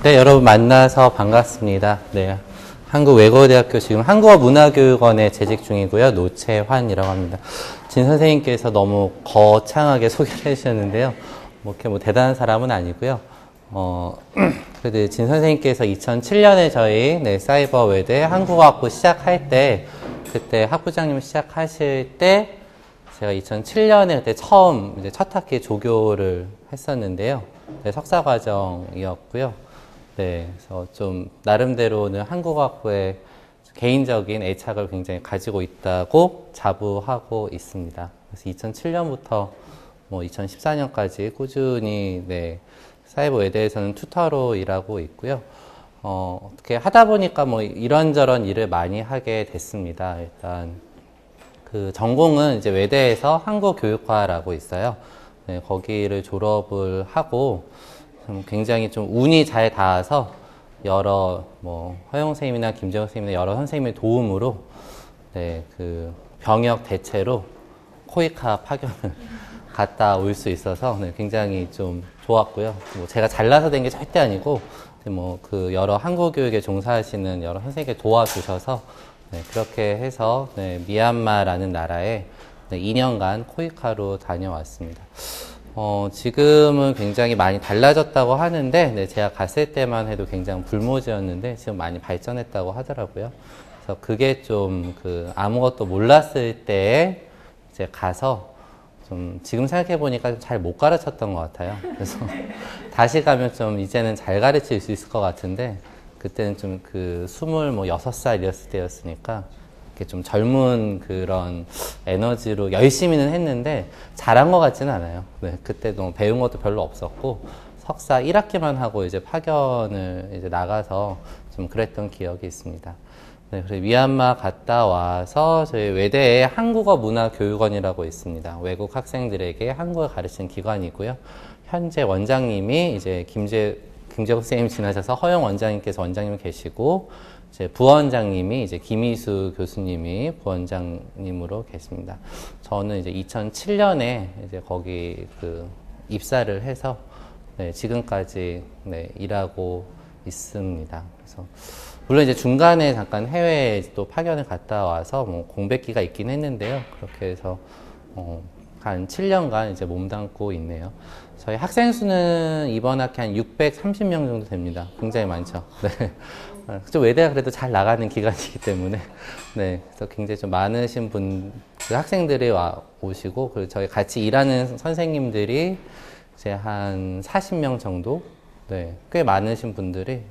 네, 여러분 만나서 반갑습니다. 네, 한국외국어대학교 지금 한국어문화교육원에 재직 중이고요. 노채환이라고 합니다. 진 선생님께서 너무 거창하게 소개를 해주셨는데요. 뭐 이렇게 뭐 대단한 사람은 아니고요. 그래도 진 선생님께서 2007년에 저희 사이버 외대 한국어학부 시작할 때, 그때 학부장님 시작하실 때 제가 2007년에 그때 처음 이제 첫 학기 조교를 했었는데요. 네, 석사 과정이었고요. 네, 그래서 좀 나름대로는 한국어학부에 개인적인 애착을 굉장히 가지고 있다고 자부하고 있습니다. 그래서 2007년부터 뭐 2014년까지 꾸준히 사이버 외대에서는 튜터로 일하고 있고요. 어떻게 하다 보니까 뭐 이런저런 일을 많이 하게 됐습니다. 일단 그 전공은 이제 외대에서 한국교육과라고 있어요. 네, 거기를 졸업을 하고 굉장히 좀 운이 잘 닿아서 여러 뭐 허영 선생님이나 김재호 선생님이나 여러 선생님의 도움으로 그 병역 대체로 코이카 파견을 갔다 올 수 있어서 굉장히 좀 좋았고요. 뭐 제가 잘나서 된 게 절대 아니고 뭐 그 여러 한국 교육에 종사하시는 여러 선생님께 도와주셔서 그렇게 해서 미얀마라는 나라에 2년간 코이카로 다녀왔습니다. 지금은 굉장히 많이 달라졌다고 하는데, 제가 갔을 때만 해도 굉장히 불모지였는데, 지금 많이 발전했다고 하더라고요. 그래서 그게 좀 아무것도 몰랐을 때 이제 가서 좀 지금 생각해보니까 잘 못 가르쳤던 것 같아요. 그래서 다시 가면 좀 이제는 잘 가르칠 수 있을 것 같은데, 그때는 좀 26살 이었을 때였으니까, 좀 젊은 그런 에너지로 열심히는 했는데 잘한 것 같지는 않아요. 그때도 배운 것도 별로 없었고 석사 1학기만 하고 이제 파견을 이제 나가서 좀 그랬던 기억이 있습니다. 그래서 미얀마 갔다 와서 저희 외대에 한국어문화교육원이라고 있습니다. 외국 학생들에게 한국어 가르치는 기관이고요. 현재 원장님이 이제 김재국 선생님 지나셔서 허영 원장님께서 원장님 계시고 이제 부원장님이 이제 김희수 교수님이 부원장님으로 계십니다. 저는 이제 2007년에 이제 거기 입사를 해서 지금까지 일하고 있습니다. 그래서 물론 이제 중간에 잠깐 해외에 또 파견을 갔다 와서 뭐 공백기가 있긴 했는데요. 그렇게 해서 한 7년간 이제 몸담고 있네요. 저희 학생 수는 이번 학기 한 630명 정도 됩니다. 굉장히 많죠. 네. 그쪽 외대가 그래도 잘 나가는 기간이기 때문에, 그래서 굉장히 좀 많으신 학생들이 오시고, 그리고 저희 같이 일하는 선생님들이 이제 한 40명 정도, 꽤 많으신 분들이,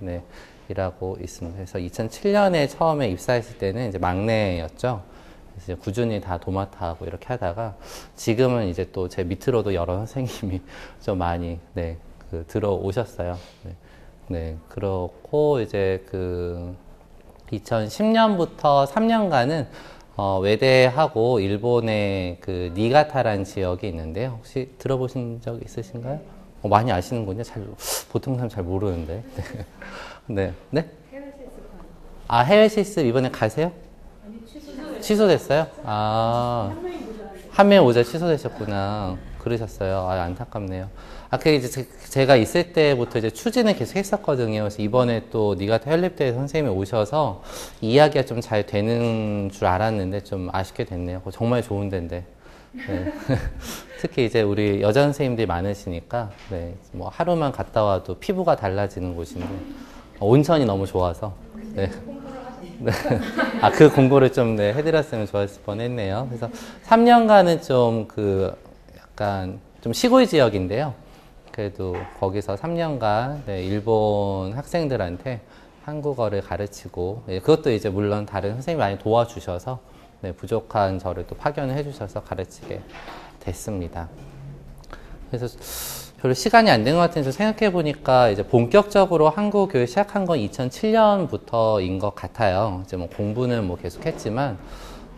일하고 있습니다. 그래서 2007년에 처음에 입사했을 때는 이제 막내였죠. 그래서 이제 꾸준히 다 도맡아 하고 이렇게 하다가, 지금은 이제 또 제 밑으로도 여러 선생님이 좀 많이, 들어오셨어요. 그렇고, 이제 2010년부터 3년간은, 외대하고 일본의 니가타라는 지역이 있는데요. 혹시 들어보신 적 있으신가요? 많이 아시는군요. 보통 사람 잘 모르는데. 네. 해외 실습. 아, 해외 실습 이번에 가세요? 아니, 취소됐어요? 아, 한 명 오자 취소되셨구나. 그러셨어요. 아, 안타깝네요. 그게 이제 제가 있을 때부터 이제 추진을 계속 했었거든요. 그래서 이번에 또 니가타 연립대회 선생님이 오셔서 이야기가 좀 잘 되는 줄 알았는데 좀 아쉽게 됐네요. 정말 좋은 데인데. 특히 이제 우리 여자 선생님들이 많으시니까, 뭐 하루만 갔다 와도 피부가 달라지는 곳인데, 온천이 너무 좋아서, 그 공고를 좀 해드렸으면 좋았을 뻔 했네요. 그래서 3년간은 좀 약간 좀 시골 지역인데요. 그래도 거기서 3년간 일본 학생들한테 한국어를 가르치고, 그것도 이제 물론 다른 선생님이 많이 도와주셔서 부족한 저를 또 파견을 해주셔서 가르치게 됐습니다. 그래서 별로 시간이 안 된 것 같은데 생각해 보니까 이제 본격적으로 한국 교육 시작한 건 2007년부터인 것 같아요. 이제 뭐 공부는 뭐 계속 했지만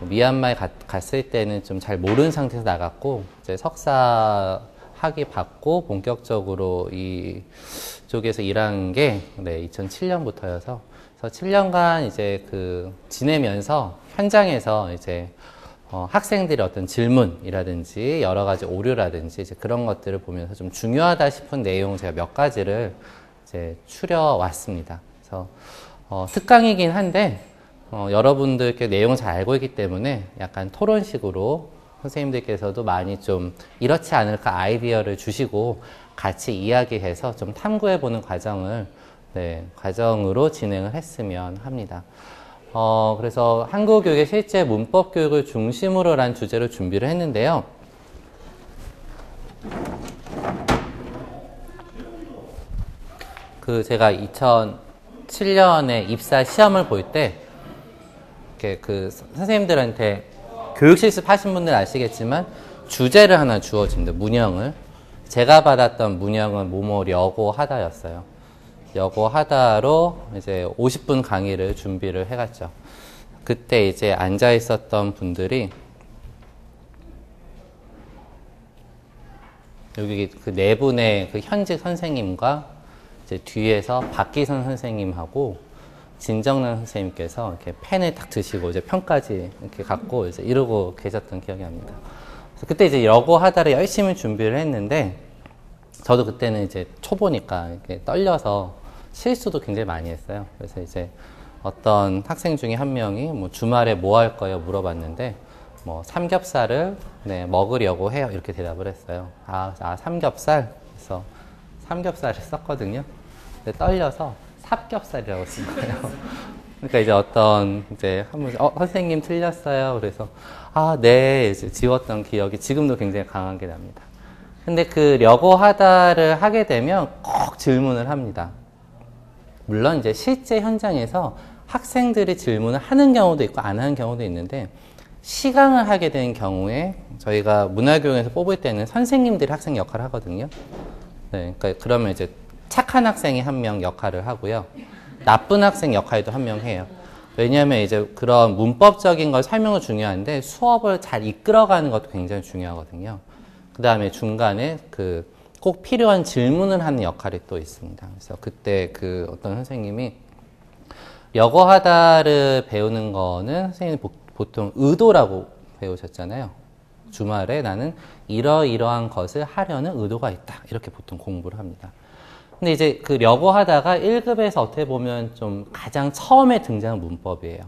미얀마에 갔을 때는 좀 잘 모르는 상태에서 나갔고 이제 석사 학위 받고 본격적으로 이쪽에서 일한 게 2007년부터여서 그래서 7년간 이제 지내면서 현장에서 이제 학생들의 어떤 질문이라든지 여러 가지 오류라든지 이제 그런 것들을 보면서 좀 중요하다 싶은 내용 제가 몇 가지를 이제 추려왔습니다. 그래서 특강이긴 한데 여러분들께 내용을 잘 알고 있기 때문에 약간 토론식으로 선생님들께서도 많이 좀 이렇지 않을까 아이디어를 주시고 같이 이야기해서 좀 탐구해보는 과정으로 진행을 했으면 합니다. 그래서 한국 교육의 실제 문법 교육을 중심으로 란 주제로 준비를 했는데요. 제가 2007년에 입사 시험을 볼 때, 선생님들한테 교육 실습하신 분들 아시겠지만, 주제를 하나 주어집니다. 문형을. 제가 받았던 문형은 뭐뭐려고 하다였어요. 려고 하다로 이제 50분 강의를 준비를 해갔죠. 그때 이제 앉아 있었던 분들이, 여기 그 네 분의 그 현직 선생님과 이제 뒤에서 박기선 선생님하고 진정란 선생님께서 이렇게 펜을 딱 드시고 이제 편까지 이렇게 갖고 이제 이러고 계셨던 기억이 납니다. 그래서 그때 이제 여고 하다를 열심히 준비를 했는데 저도 그때는 이제 초보니까 이렇게 떨려서 실수도 굉장히 많이 했어요. 그래서 이제 어떤 학생 중에 한 명이 뭐 주말에 뭐 할 거예요 물어봤는데 뭐 삼겹살을 먹으려고 해요 이렇게 대답을 했어요. 삼겹살. 그래서 삼겹살을 썼거든요. 근데 떨려서 삽겹살이라고 쓴 거예요. 그러니까 이제 한번 선생님 틀렸어요. 그래서 네 이제 지웠던 기억이 지금도 굉장히 강하게 납니다. 근데 려고 하다를 하게 되면 꼭 질문을 합니다. 물론 이제 실제 현장에서 학생들이 질문을 하는 경우도 있고 안 하는 경우도 있는데 시강을 하게 되는 경우에 저희가 문화교육에서 뽑을 때는 선생님들이 학생 역할을 하거든요. 그러니까 그러면 이제 착한 학생이 한 명 역할을 하고요. 나쁜 학생 역할도 한 명 해요. 왜냐하면 이제 그런 문법적인 걸 설명은 중요한데 수업을 잘 이끌어가는 것도 굉장히 중요하거든요. 그 다음에 중간에 꼭 필요한 질문을 하는 역할이 또 있습니다. 그래서 그때 어떤 선생님이 여거하다를 배우는 거는 선생님이 보통 의도라고 배우셨잖아요. 주말에 나는 이러이러한 것을 하려는 의도가 있다. 이렇게 보통 공부를 합니다. 근데 이제 려고하다가 1급에서 어떻게 보면 좀 가장 처음에 등장한 문법이에요.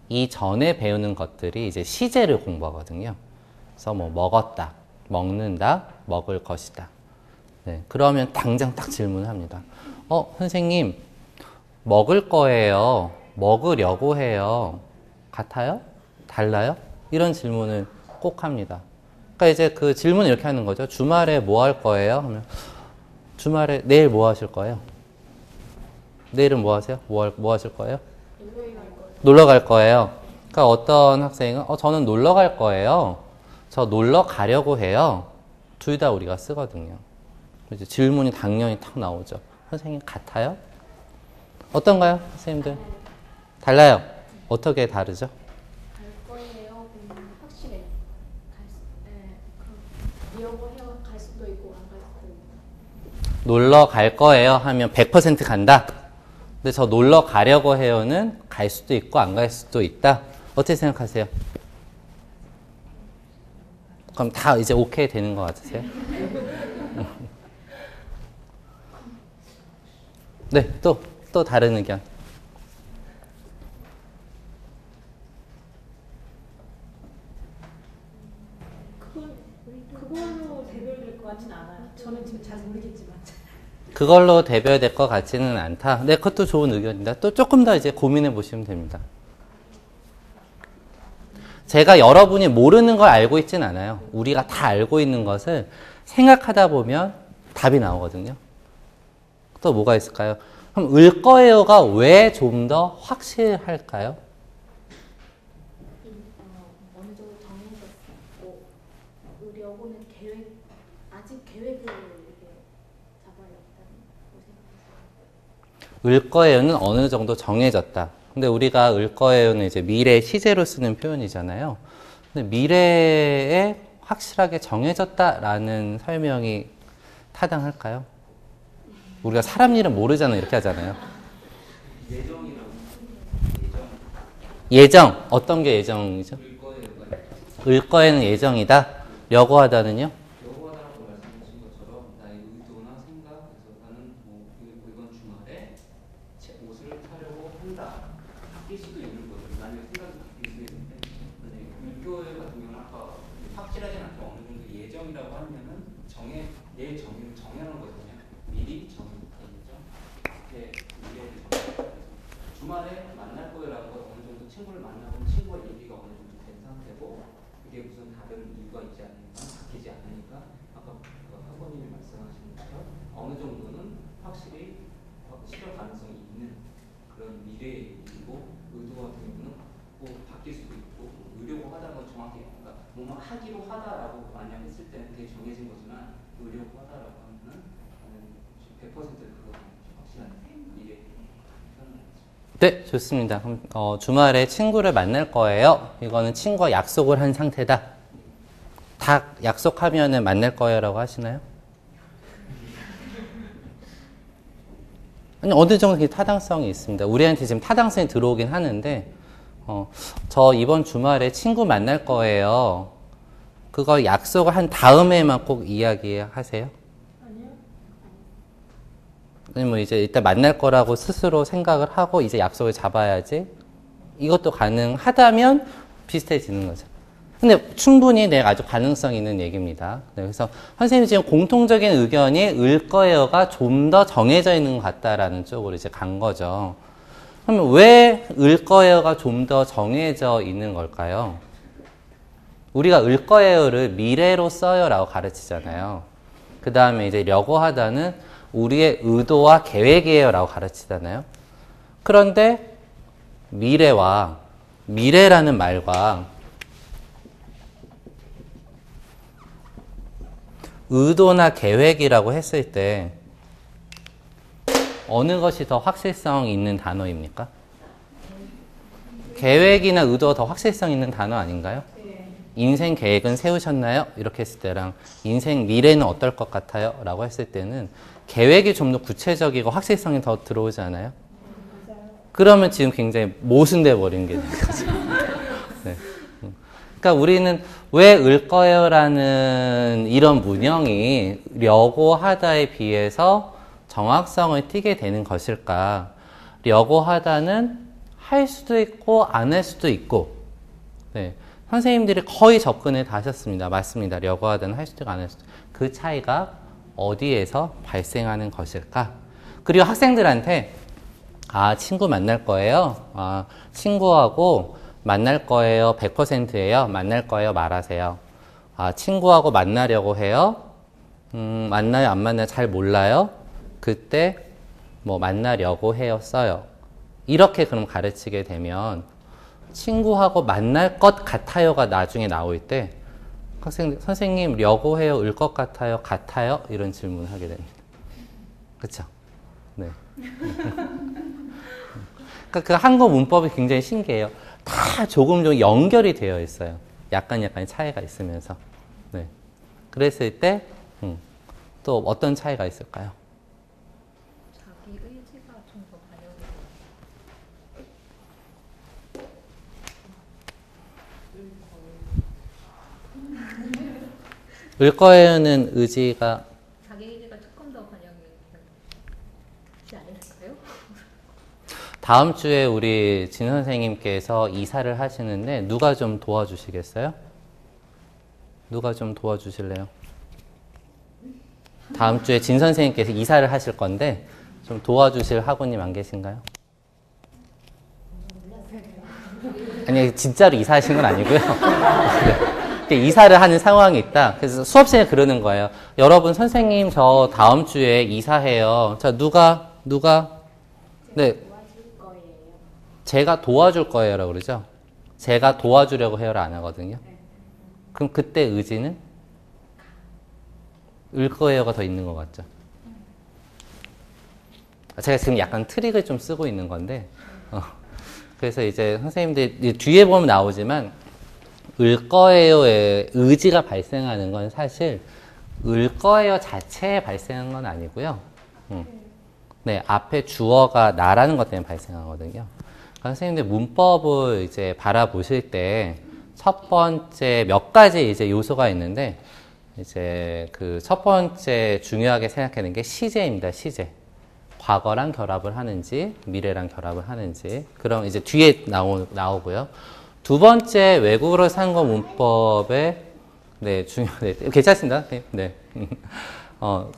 이 전에 배우는 것들이 이제 시제를 공부하거든요. 그래서 뭐 먹었다, 먹는다, 먹을 것이다. 그러면 당장 딱 질문을 합니다. 선생님, 먹을 거예요. 먹으려고 해요. 같아요? 달라요? 이런 질문을 꼭 합니다. 그러니까 이제 질문을 이렇게 하는 거죠. 주말에 뭐 할 거예요? 하면 주말에 내일 뭐 하실 거예요? 내일은 뭐 하세요? 뭐 하실 거예요? 놀러 갈 거예요. 그러니까 어떤 학생은 저는 놀러 갈 거예요. 저 놀러 가려고 해요. 둘 다 우리가 쓰거든요. 이제 질문이 당연히 탁 나오죠. 선생님 같아요? 어떤가요? 선생님들? 달라요. 어떻게 다르죠? 갈 거예요. 확실해. 이러고 해요. 갈 수도 있고 안 갈 수도 있고. 놀러 갈 거예요 하면 100% 간다. 근데 저 놀러 가려고 해요는 갈 수도 있고 안 갈 수도 있다. 어떻게 생각하세요? 그럼 다 이제 오케이 되는 것 같으세요? 네, 또 다른 의견. 그걸로 대별될 것 같진 않아요. 저는 지금 잘 모르겠지만. 그걸로 대별될 것 같지는 않다. 네, 그것도 좋은 의견입니다. 또 조금 더 이제 고민해 보시면 됩니다. 제가 여러분이 모르는 걸 알고 있진 않아요. 우리가 다 알고 있는 것을 생각하다 보면 답이 나오거든요. 또 뭐가 있을까요? 그럼 을 거예요가 왜 좀 더 확실할까요? 어느 정도 정해졌고 의료고는 아직 계획을 이렇게 잡아야 한다고 생각해요. 을 거예요는 어느 정도 정해졌다. 근데 우리가 을 거예요는 이제 미래 시제로 쓰는 표현이잖아요. 근데 미래에 확실하게 정해졌다라는 설명이 타당할까요? 우리가 사람 일은 모르잖아요. 이렇게 하잖아요. 예정. 어떤 게 예정이죠? 을 거에는 예정이다. 려고 하다는요? 여호와라고 말씀하신 것처럼 나의 의도나 생각, 그래서 나는 뭐 이건 중요하다. 예정이라고 하면은 내일 정해놓은 거거든요. 미리 정해놓죠. 네, 미래를 정해놓고 주말에 만날 거라는 건 어느 정도 친구를 만나고 친구와 얘기가 어느 정도 된 상태고 그게 무슨 다른 이유가 있지 않으니까 바뀌지 않으니까 아까 그 학원님이 말씀하신 것처럼 어느 정도는 확실히 실현 가능성이 있는 그런 미래의 일이고 의도 같은 경우는 뭐 바뀔 수도 있고 의료고 하다는 건 정확히 그러니까 뭔가 하기로 하다라고 만약 했을 때는 되게 정해진 거지만 의료고 하다라고 하면은 100% 그거 확실한 미래 네, 좋습니다. 그럼 주말에 친구를 만날 거예요. 이거는 친구와 약속을 한 상태다. 다 약속하면은 만날 거예요라고 하시나요? 아니, 어느 정도 타당성이 있습니다. 우리한테 지금 타당성이 들어오긴 하는데, 저 이번 주말에 친구 만날 거예요. 그거 약속을 한 다음에만 꼭 이야기하세요? 아니요. 아니, 뭐 이제 일단 만날 거라고 스스로 생각을 하고 이제 약속을 잡아야지. 이것도 가능하다면 비슷해지는 거죠. 근데 충분히 내가 아주 가능성 있는 얘기입니다. 네, 그래서 선생님이 지금 공통적인 의견이 을 거예요가 좀 더 정해져 있는 것 같다라는 쪽으로 이제 간 거죠. 그러면 왜 을 거예요가 좀 더 정해져 있는 걸까요? 우리가 을 거예요를 미래로 써요라고 가르치잖아요. 그 다음에 이제 려고 하다는 우리의 의도와 계획이에요라고 가르치잖아요. 그런데 미래라는 말과 의도나 계획이라고 했을 때 어느 것이 더 확실성 있는 단어입니까? 계획이나 의도가 더 확실성 있는 단어 아닌가요? 인생 계획은 세우셨나요? 이렇게 했을 때랑 인생 미래는 어떨 것 같아요? 라고 했을 때는 계획이 좀 더 구체적이고 확실성이 더 들어오지 않아요? 그러면 지금 굉장히 모순돼 버린 게 되는 거죠. 네. 그러니까 우리는 왜 을 거예요라는 이런 문형이 려고 하다에 비해서 정확성을 띠게 되는 것일까? 려고 하다는 할 수도 있고 안 할 수도 있고, 네. 선생님들이 거의 접근을 다 하셨습니다. 맞습니다. 려고 하다는 할 수도 있고 안 할 수도 있고. 그 차이가 어디에서 발생하는 것일까? 그리고 학생들한테 친구 만날 거예요. 친구하고 만날 거예요. 100%예요. 만날 거예요. 말하세요. 친구하고 만나려고 해요. 만나요? 안 만나요? 잘 몰라요. 그때 뭐 만나려고 해요. 써요. 이렇게 그럼 가르치게 되면 친구하고 만날 것 같아요가 나중에 나올 때 선생님 려고 해요? 을 것 같아요? 같아요? 이런 질문을 하게 됩니다. 그렇죠? 네. 그러니까 그 한국 문법이 굉장히 신기해요. 다 조금 연결이 되어 있어요. 약간의 차이가 있으면서. 네. 그랬을 때, 또 어떤 차이가 있을까요? 자기 의지가 좀 더 반영이 을 거예요는 의지가 자기 의지가 조금 더 반영이 되지 않을까요? 다음 주에 우리 진 선생님께서 이사를 하시는데 누가 좀 도와주시겠어요? 누가 좀 도와주실래요? 다음 주에 진 선생님께서 이사를 하실 건데 좀 도와주실 학우님 안 계신가요? 아니 진짜로 이사하신 건 아니고요. 이사를 하는 상황이 있다. 그래서 수업생이 그러는 거예요. 여러분 선생님 저 다음 주에 이사해요. 자 누가 네. 도와줄 거예요. 제가 도와줄 거예요라고 그러죠. 제가 도와주려고 해요를 안 하거든요. 그럼 그때 의지는 을 거예요가 더 있는 것 같죠. 제가 지금 약간 트릭을 좀 쓰고 있는 건데 그래서 이제 선생님들 뒤에 보면 나오지만 을 거예요의 의지가 발생하는 건 사실 을 거예요 자체에 발생한 건 아니고요. 네, 앞에 주어가 나라는 것 때문에 발생하거든요. 그러니까 선생님들 문법을 이제 바라보실 때 첫 번째 몇 가지 이제 요소가 있는데 이제 그 첫 번째 중요하게 생각하는 게 시제입니다. 시제. 과거랑 결합을 하는지 미래랑 결합을 하는지 그럼 이제 뒤에 나오고요. 두 번째 외국어로 산 거 문법의 네, 네, 괜찮습니다. 네. 네.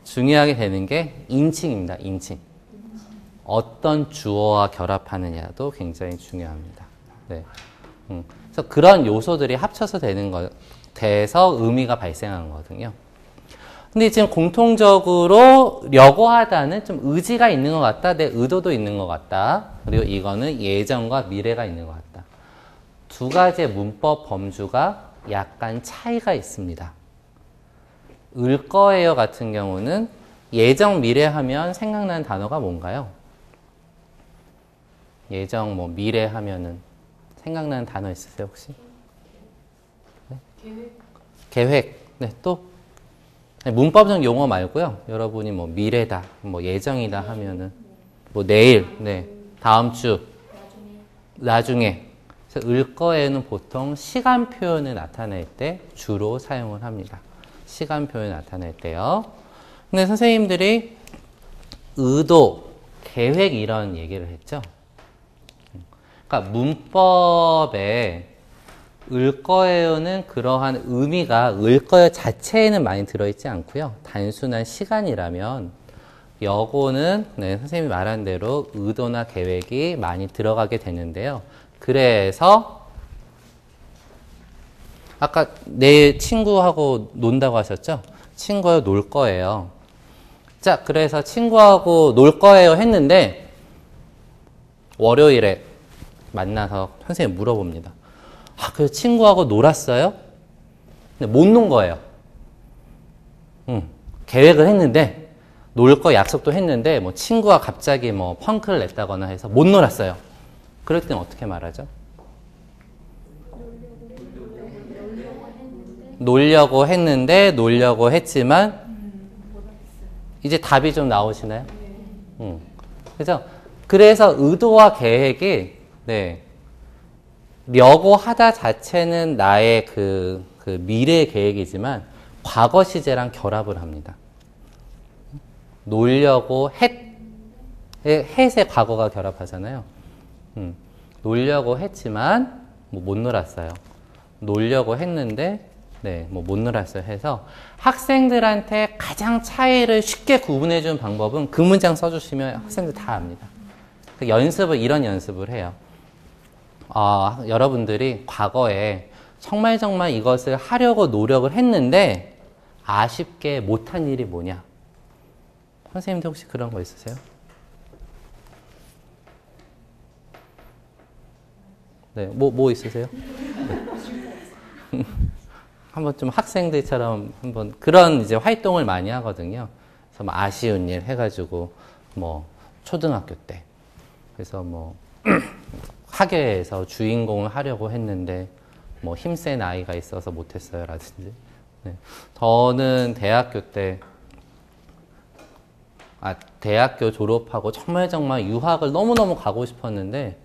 중요하게 되는 게 인칭입니다. 인칭. 어떤 주어와 결합하느냐도 굉장히 중요합니다. 네. 그래서 그런 요소들이 합쳐서 돼서 의미가 발생하는 거거든요. 근데 지금 공통적으로 려고하다는 좀 의지가 있는 것 같다. 내 의도도 있는 것 같다. 그리고 이거는 예정과 미래가 있는 것 같다. 두 가지의 문법 범주가 약간 차이가 있습니다. 을 거예요 같은 경우는 예정 미래 하면 생각나는 단어가 뭔가요? 예정 뭐 미래 하면은 생각나는 단어 있으세요 혹시? 네? 계획. 네, 또 문법적 용어 말고요. 여러분이 뭐 미래다, 뭐 예정이다 하면은 뭐 내일, 네, 다음 주, 나중에. 그래서 을 거에는 보통 시간 표현을 나타낼 때 주로 사용을 합니다. 시간 표현을 나타낼 때요. 근데 선생님들이 의도, 계획 이런 얘기를 했죠. 그러니까 문법에 을 거예요는 그러한 의미가 을 거예요 자체에는 많이 들어있지 않고요. 단순한 시간이라면 여고는 네, 선생님이 말한 대로 의도나 계획이 많이 들어가게 되는데요. 그래서 아까 내 친구하고 논다고 하셨죠? 친구하고 놀 거예요. 자, 그래서 친구하고 놀 거예요 했는데 월요일에 만나서 선생님 물어봅니다. 아, 그래서 친구하고 놀았어요? 근데 못 논 거예요. 계획을 했는데, 놀 거 약속도 했는데, 뭐 친구가 갑자기 뭐 펑크를 냈다거나 해서 못 놀았어요. 그럴 때는 어떻게 말하죠? 놀려고 했지만, 이제 답이 좀 나오시나요? 그래서 의도와 계획이, 네. 려고 하다 자체는 나의 그 미래 계획이지만 과거 시제랑 결합을 합니다. 놀려고 햇에 과거가 결합하잖아요. 놀려고 했지만 뭐 못 놀았어요. 놀려고 했는데 네, 뭐 못 놀았어요 해서 학생들한테 가장 차이를 쉽게 구분해 주는 방법은 그 문장 써주시면 학생들 다 압니다. 이런 연습을 해요. 여러분들이 과거에 정말 이것을 하려고 노력을 했는데 아쉽게 못한 일이 뭐냐? 선생님들 혹시 그런 거 있으세요? 네, 뭐 있으세요? 네. 한번 좀 학생들처럼 한번 그런 이제 활동을 많이 하거든요. 그래서 뭐 아쉬운 일 해가지고 뭐 초등학교 때 그래서 뭐 학예에서 주인공을 하려고 했는데 뭐 힘센 아이가 있어서 못했어요 라든지. 네. 저는 대학교 졸업하고 정말 유학을 너무너무 가고 싶었는데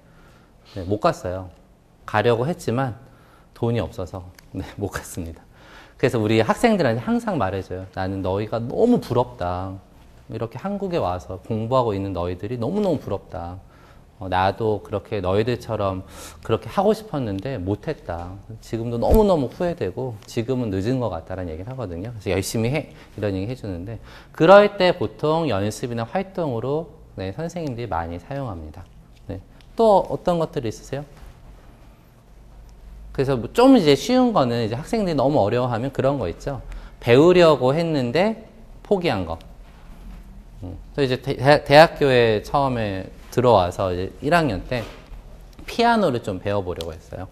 네, 못 갔어요. 가려고 했지만 돈이 없어서 네, 못 갔습니다. 그래서 우리 학생들한테 항상 말해줘요. 나는 너희가 너무 부럽다. 이렇게 한국에 와서 공부하고 있는 너희들이 너무너무 부럽다. 나도 그렇게 너희들처럼 그렇게 하고 싶었는데 못했다. 지금도 너무너무 후회되고 지금은 늦은 것 같다라는 얘기를 하거든요. 그래서 열심히 해. 이런 얘기 해주는데 그럴 때 보통 연습이나 활동으로 네, 선생님들이 많이 사용합니다. 네. 또 어떤 것들이 있으세요? 그래서 좀 이제 쉬운 거는 이제 학생들이 너무 어려워하면 그런 거 있죠. 배우려고 했는데 포기한 거. 그래서 이제 대학교에 처음에 들어와서 이제 1학년 때 피아노를 좀 배워보려고 했어요.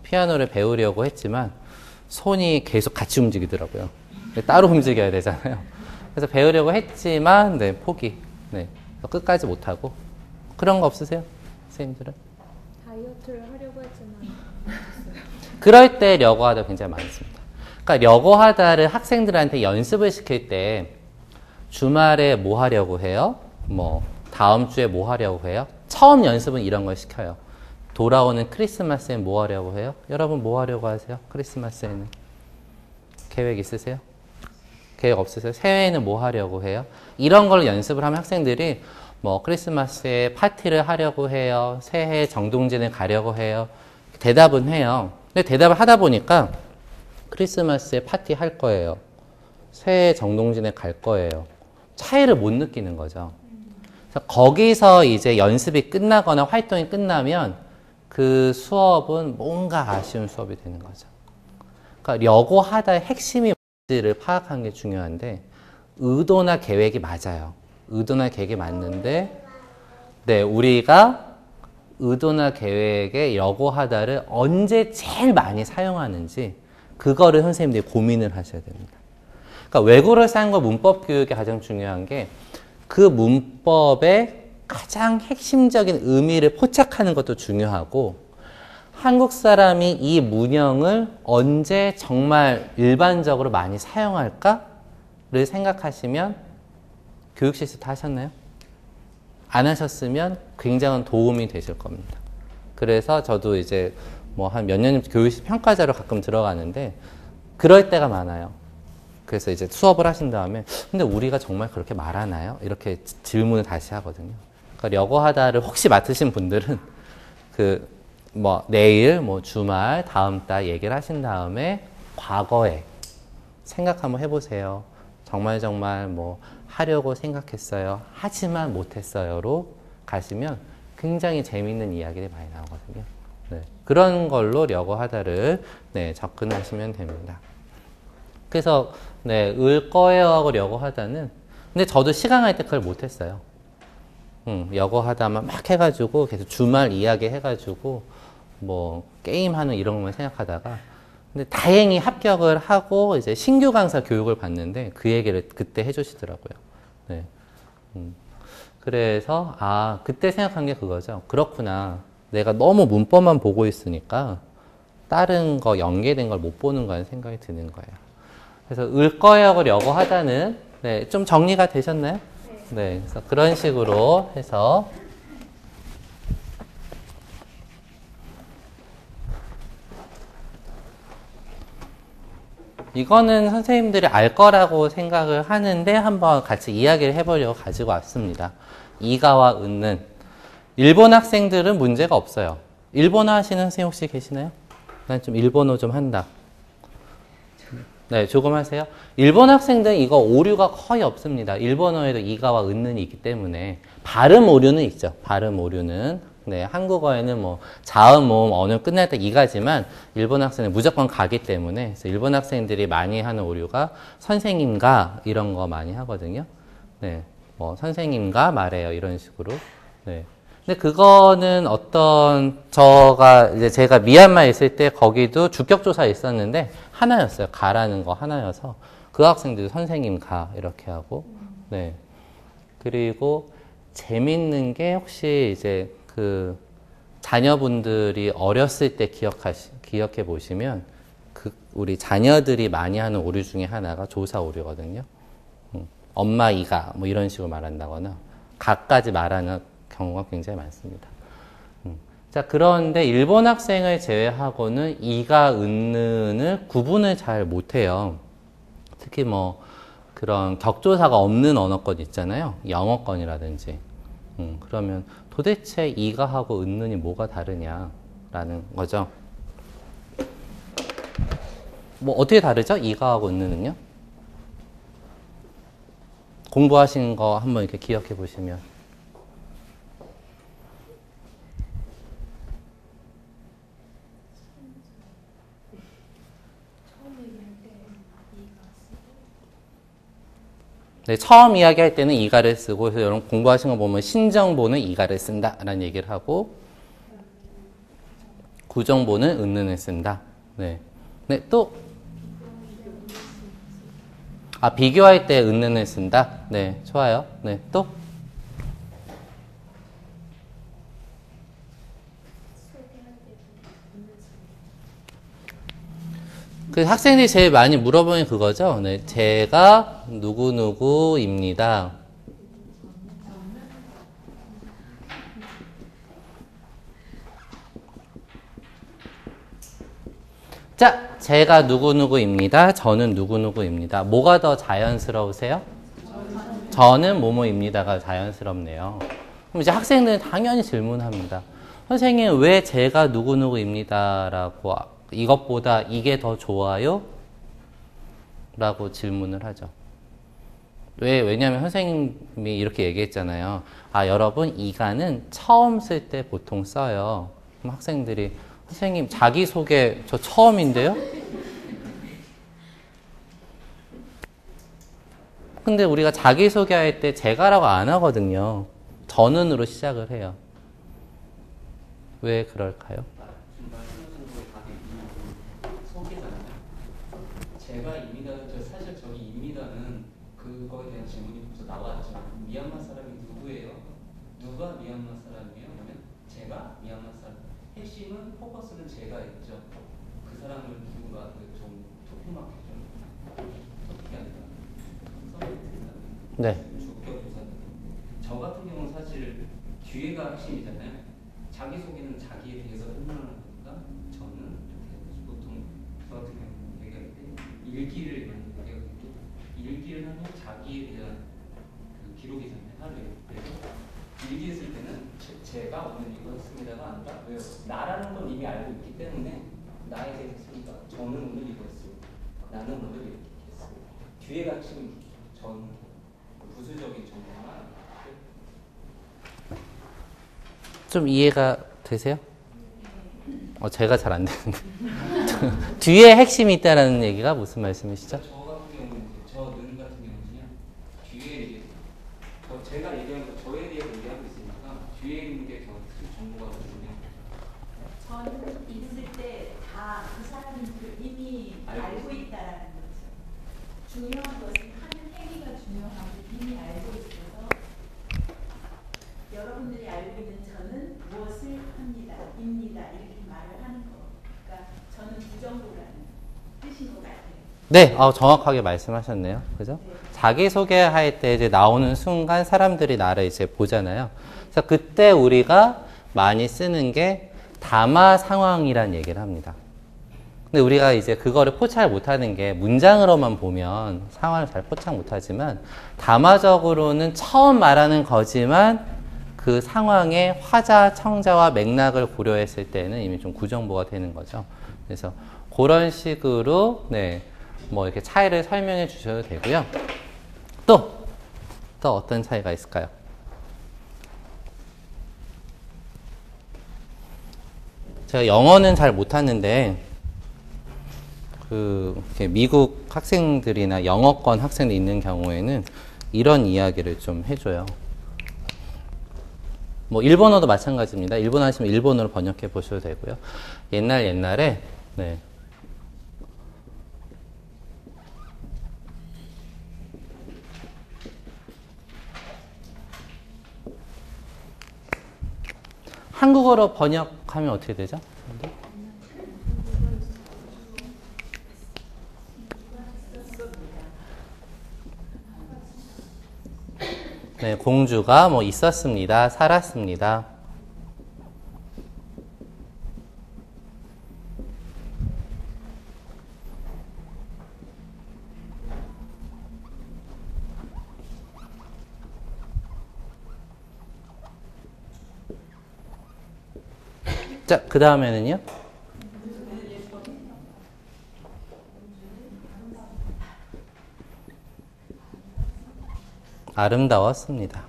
피아노를 배우려고 했지만 손이 계속 같이 움직이더라고요. 따로 움직여야 되잖아요. 그래서 배우려고 했지만 네, 포기. 네, 끝까지 못하고. 그런 거 없으세요? 선생님들은? 다이어트를 하려고 했지만 그럴 때 려고하다 굉장히 많습니다. 그러니까 려고하다를 학생들한테 연습을 시킬 때 주말에 뭐 하려고 해요? 뭐 다음 주에 뭐 하려고 해요? 처음 연습은 이런 걸 시켜요. 돌아오는 크리스마스엔 뭐 하려고 해요? 여러분 뭐 하려고 하세요? 크리스마스에는 계획 있으세요? 계획 없으세요? 새해에는 뭐 하려고 해요? 이런 걸 연습을 하면 학생들이 뭐 크리스마스에 파티를 하려고 해요. 새해 정동진에 가려고 해요. 대답은 해요. 근데 대답을 하다 보니까 크리스마스에 파티 할 거예요. 새해 정동진에 갈 거예요. 차이를 못 느끼는 거죠. 그래서 거기서 이제 연습이 끝나거나 활동이 끝나면 그 수업은 뭔가 아쉬운 수업이 되는 거죠. 그러니까 려고하다의 핵심이 뭔지를 파악하는 게 중요한데 의도나 계획이 맞아요. 의도나 계획이 맞는데 네, 우리가 의도나 계획에 려고하다를 언제 제일 많이 사용하는지 그거를 선생님들이 고민을 하셔야 됩니다. 그러니까 외국어를 쌓는 거 문법 교육이 가장 중요한 게 그 문법의 가장 핵심적인 의미를 포착하는 것도 중요하고 한국 사람이 이 문형을 언제 정말 일반적으로 많이 사용할까를 생각하시면 교육 실습 다 하셨나요? 안 하셨으면 굉장한 도움이 되실 겁니다. 그래서 저도 이제 뭐 한 몇 년 교육실습 평가자로 가끔 들어가는데 그럴 때가 많아요. 그래서 이제 수업을 하신 다음에 근데 우리가 정말 그렇게 말하나요? 이렇게 질문을 다시 하거든요. 그러니까 려고하다를 혹시 맡으신 분들은 그 뭐 내일, 뭐 주말, 다음 달 얘기를 하신 다음에 과거에 생각 한번 해보세요. 정말 뭐 하려고 생각했어요. 하지만 못했어요로 가시면 굉장히 재미있는 이야기들이 많이 나오거든요. 네, 그런 걸로 려고하다를 네, 접근하시면 됩니다. 그래서 네, 을 거예요 하고 려고하다는 근데 저도 시강할 때 그걸 못했어요. 려고하다만 막 해가지고 계속 주말 이야기 해가지고 뭐 게임하는 이런 것만 생각하다가 근데 다행히 합격을 하고 이제 신규 강사 교육을 받는데 그 얘기를 그때 해주시더라고요. 네. 그래서 그때 생각한 게 그거죠. 그렇구나. 내가 너무 문법만 보고 있으니까 다른 거 연계된 걸 못 보는 거라는 생각이 드는 거예요. 그래서 을 거예요 하고 려고하다는 네, 좀 정리가 되셨나요? 네. 그래서 그런 식으로 해서 이거는 선생님들이 알 거라고 생각을 하는데 한번 같이 이야기를 해보려고 가지고 왔습니다. 이가와 은는 일본 학생들은 문제가 없어요. 일본어 하시는 선생님 혹시 계시나요? 난 좀 일본어 좀 한다. 네, 조금 하세요. 일본 학생들은 이거 오류가 거의 없습니다. 일본어에도 이가와 은는이 있기 때문에 발음 오류는 있죠. 발음 오류는. 네, 한국어에는 뭐 자음, 모음, 어느 끝날 때 이가지만 일본 학생은 무조건 가기 때문에 그래서 일본 학생들이 많이 하는 오류가 선생님가 이런 거 많이 하거든요. 네, 뭐 선생님가 말해요 이런 식으로. 네. 근데 그거는 제가 미얀마에 있을 때 거기도 주격조사 있었는데 하나였어요. 가라는 거 하나여서 그 학생들도 선생님 가 이렇게 하고 네. 그리고 재밌는 게 혹시 이제 그 자녀분들이 어렸을 때 기억해 보시면 우리 자녀들이 많이 하는 오류 중에 하나가 조사 오류거든요. 엄마 이가 뭐 이런 식으로 말한다거나 가까지 말하는 경우가 굉장히 많습니다. 자, 그런데 일본 학생을 제외하고는 이가 은는을 구분을 잘 못해요. 특히 뭐 그런 격조사가 없는 언어권 있잖아요. 영어권이라든지. 그러면 도대체 이가하고 은는이 뭐가 다르냐라는 거죠. 뭐 어떻게 다르죠? 이가하고 은는은요? 공부하신 거 한번 이렇게 기억해 보시면. 네, 처음 이야기할 때는 이가를 쓰고, 그래서 여러분 공부하신 거 보면 신정보는 이가를 쓴다 라는 얘기를 하고, 구정보는 은는을 쓴다. 네. 네, 또. 비교할 때 은는을 쓴다. 네, 좋아요. 네, 또. 그 학생들이 제일 많이 물어보는 그거죠. 네, 제가 누구누구입니다. 자, 제가 누구누구입니다. 저는 누구누구입니다. 뭐가 더 자연스러우세요? 저는 뭐뭐입니다가 자연스럽네요. 그럼 이제 학생들은 당연히 질문합니다. 선생님, 왜 제가 누구누구입니다라고 이것보다 이게 더 좋아요? 라고 질문을 하죠. 왜냐하면 선생님이 이렇게 얘기했잖아요. 아, 여러분, 이가는 처음 쓸 때 보통 써요. 그럼 학생들이, 선생님, 자기소개 저 처음인데요? 근데 우리가 자기소개할 때 제가라고 안 하거든요. 저는으로 시작을 해요. 왜 그럴까요? 지금 말씀하신 거에 답이 소개잖아요. 제가 입니다. 사실 저기 입니다는 그거에 대한 질문이 벌써 나왔죠. 미얀마 사람이 누구예요? 누가 미얀마 사람이에요? 그러면 제가 미얀마 사람. 핵심은 포커스는 제가 했죠. 그 사람을 누군가 좀 토피마켓 토픽이 아니라 네. 주격조사. 저 같은 경우는 사실 뒤에가 핵심이잖아요. 자기소개는 자기에 대해서 설명하는 거니까 저는 이렇게 보통 저 같은 경우는 얘기할 때 일기를 얘기하고 일기를 하면 자기에 대한 그 기록이잖아요. 하루에. 그래서 일기 쓸 때는 제가 오늘 이거 했습니다가 아니라 왜요? 나라는 건 이미 알고 있기 때문에 나에 대해서 쓰니까 저는 오늘 이거 했어요. 나는 오늘 이렇게 했어요. 뒤에가 핵심이 저는 부수적인 정보만 좀 이해가 되세요? 제가 잘 안 되는데. 뒤에 핵심이 있다는 얘기가 무슨 말씀이시죠? 저 같은 경우는 저는 같은 경우는요. 뒤에 이제 제가 얘기하는 거 저에 대해서 얘기하고 있으니까 뒤에 있는 게 정보가 더 중요해요. 저는 있을 때 다 그 사람이 이미 알고 있다라는 거죠. 중요한 것은 하는 행위가 중요하고 이미 알고 있어서 여러분들이 알고 있는 저는 무엇을 합니다, 입니다 이렇게 말을 하는 거. 그러니까 저는 부정부라는 뜻인 것 같아요. 네, 정확하게 말씀하셨네요. 그죠? 자기소개할 때 이제 나오는 순간 사람들이 나를 이제 보잖아요. 그래서 그때 우리가 많이 쓰는 게 담화 상황이라는 얘기를 합니다. 근데 우리가 이제 그거를 포착을 못하는 게 문장으로만 보면 상황을 잘 포착 못하지만 담화적으로는 처음 말하는 거지만 그 상황의 화자, 청자와 맥락을 고려했을 때는 이미 좀 구정보가 되는 거죠. 그래서 그런 식으로 뭐 이렇게 차이를 설명해 주셔도 되고요. 또 어떤 차이가 있을까요? 제가 영어는 잘 못하는데 이렇게 미국 학생들이나 영어권 학생들이 있는 경우에는 이런 이야기를 좀 해줘요. 뭐 일본어도 마찬가지입니다. 일본어 하시면 일본어로 번역해 보셔도 되고요. 옛날에 한국어로 번역하면 어떻게 되죠? 네, 공주가 뭐 있었습니다. 살았습니다. 자, 그 다음에는요? 아름다웠습니다.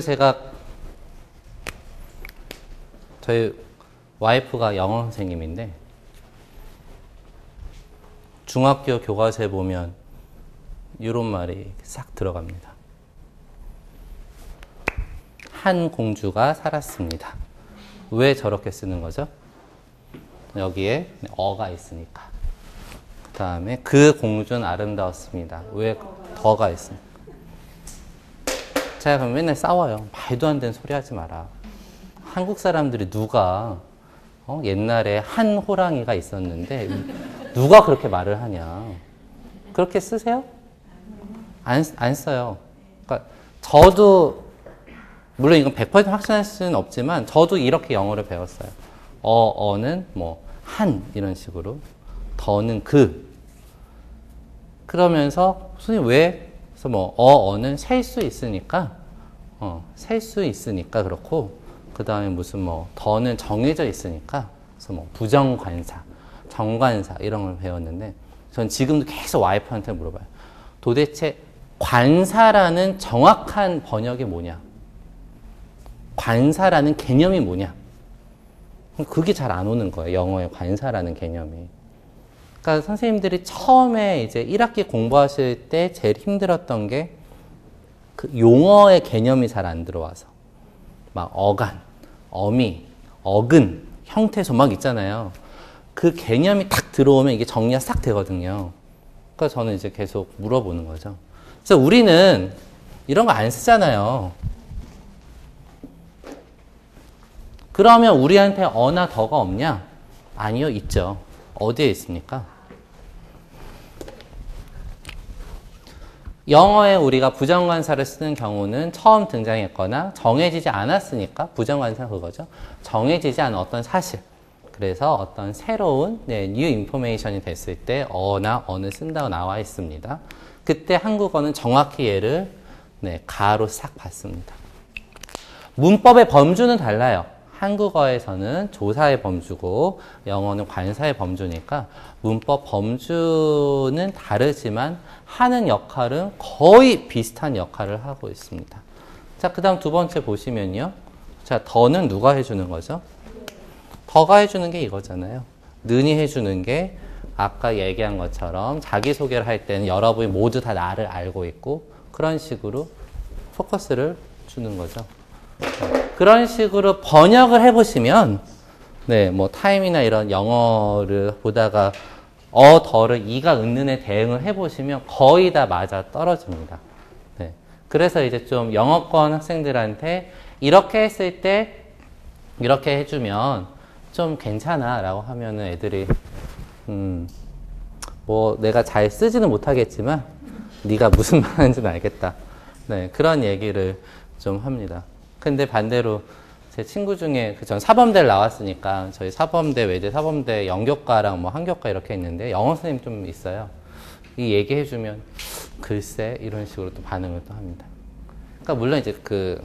제가 저희 와이프가 영어 선생님인데 중학교 교과서에 보면 이런 말이 싹 들어갑니다. 한 공주가 살았습니다. 왜 저렇게 쓰는 거죠? 여기에 어가 있으니까. 그 다음에 그 공주는 아름다웠습니다. 왜 어가 있습니까? 제가 그럼 맨날 싸워요. 말도 안 되는 소리 하지 마라. 한국 사람들이 누가 옛날에 한 호랑이가 있었는데 누가 그렇게 말을 하냐. 그렇게 쓰세요? 안 써요. 그러니까 저도 물론 이건 100% 확신할 수는 없지만 저도 이렇게 영어를 배웠어요. 어는 뭐 한 이런 식으로 더는 그 그러면서 선생님 왜? 그래서 뭐 어는 셀 수 있으니까 셀 수 있으니까 그렇고, 그 다음에 무슨 뭐, 더는 정해져 있으니까, 그래서 뭐, 부정관사, 정관사, 이런 걸 배웠는데, 전 지금도 계속 와이프한테 물어봐요. 도대체 관사라는 정확한 번역이 뭐냐? 관사라는 개념이 뭐냐? 그게 잘 안 오는 거예요. 영어의 관사라는 개념이. 그러니까 선생님들이 처음에 이제 1학기 공부하실 때 제일 힘들었던 게 그 용어의 개념이 잘 안 들어와서. 막 어간, 어미, 어근, 형태소 막 있잖아요. 그 개념이 딱 들어오면 이게 정리가 싹 되거든요. 그러니까 저는 이제 계속 물어보는 거죠. 그래서 우리는 이런 거 안 쓰잖아요. 그러면 우리한테 어나 더가 없냐? 아니요, 있죠. 어디에 있습니까? 영어에 우리가 부정관사를 쓰는 경우는 처음 등장했거나 정해지지 않았으니까 부정관사 그거죠. 정해지지 않은 어떤 사실. 그래서 어떤 새로운 new information이 됐을 때 어나 어는 쓴다고 나와 있습니다. 그때 한국어는 정확히 얘를 가로 싹 봤습니다. 문법의 범주는 달라요. 한국어에서는 조사의 범주고 영어는 관사의 범주니까 문법 범주는 다르지만 하는 역할은 거의 비슷한 역할을 하고 있습니다. 자, 그 다음 두 번째 보시면요. 자, 더는 누가 해주는 거죠? 더가 해주는 게 이거잖아요. 는이 해주는 게 아까 얘기한 것처럼 자기소개를 할 때는 여러분이 모두 다 나를 알고 있고 그런 식으로 포커스를 주는 거죠. 그런 식으로 번역을 해보시면 뭐 타임이나 이런 영어를 보다가 더를 이가 은는에 대응을 해보시면 거의 다 맞아 떨어집니다. 그래서 이제 좀 영어권 학생들한테 이렇게 했을 때 이렇게 해주면 좀 괜찮아 라고 하면은 애들이 뭐 내가 잘 쓰지는 못하겠지만 네가 무슨 말 하는지는 알겠다. 그런 얘기를 좀 합니다. 근데 반대로 제 친구 중에 전 사범대를 나왔으니까 저희 사범대, 외대 사범대 연교과랑 뭐 한교과 이렇게 있는데 영어 선생님 좀 있어요. 이 얘기해주면 글쎄 이런 식으로 또 반응을 또 합니다. 그러니까 물론 이제 그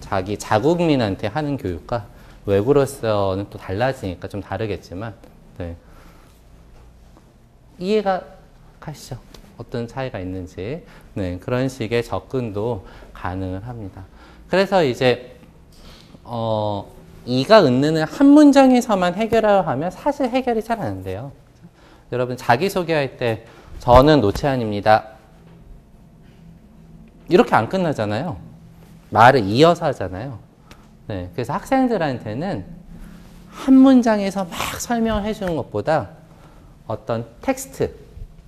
자기 자국민한테 하는 교육과 외국으로서는 또 달라지니까 좀 다르겠지만 이해가 가시죠? 어떤 차이가 있는지 그런 식의 접근도 가능을 합니다. 그래서 이제 이가 은는을 한 문장에서만 해결하려 하면 사실 해결이 잘 안 돼요. 여러분 자기소개할 때 저는 노채한입니다. 이렇게 안 끝나잖아요. 말을 이어서 하잖아요. 그래서 학생들한테는 한 문장에서 막 설명을 해주는 것보다 어떤 텍스트,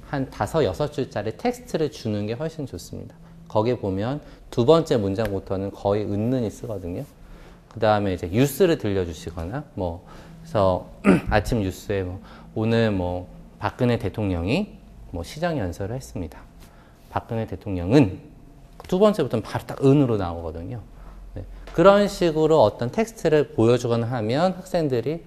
한 5, 6줄짜리 텍스트를 주는 게 훨씬 좋습니다. 거기에 보면 두 번째 문장부터는 거의 은는이 쓰거든요. 그 다음에 이제 뉴스를 들려주시거나, 뭐, 그래서 아침 뉴스에 뭐, 오늘 뭐, 박근혜 대통령이 뭐 시정연설을 했습니다. 박근혜 대통령은 두 번째부터는 바로 딱 은으로 나오거든요. 그런 식으로 어떤 텍스트를 보여주거나 하면 학생들이,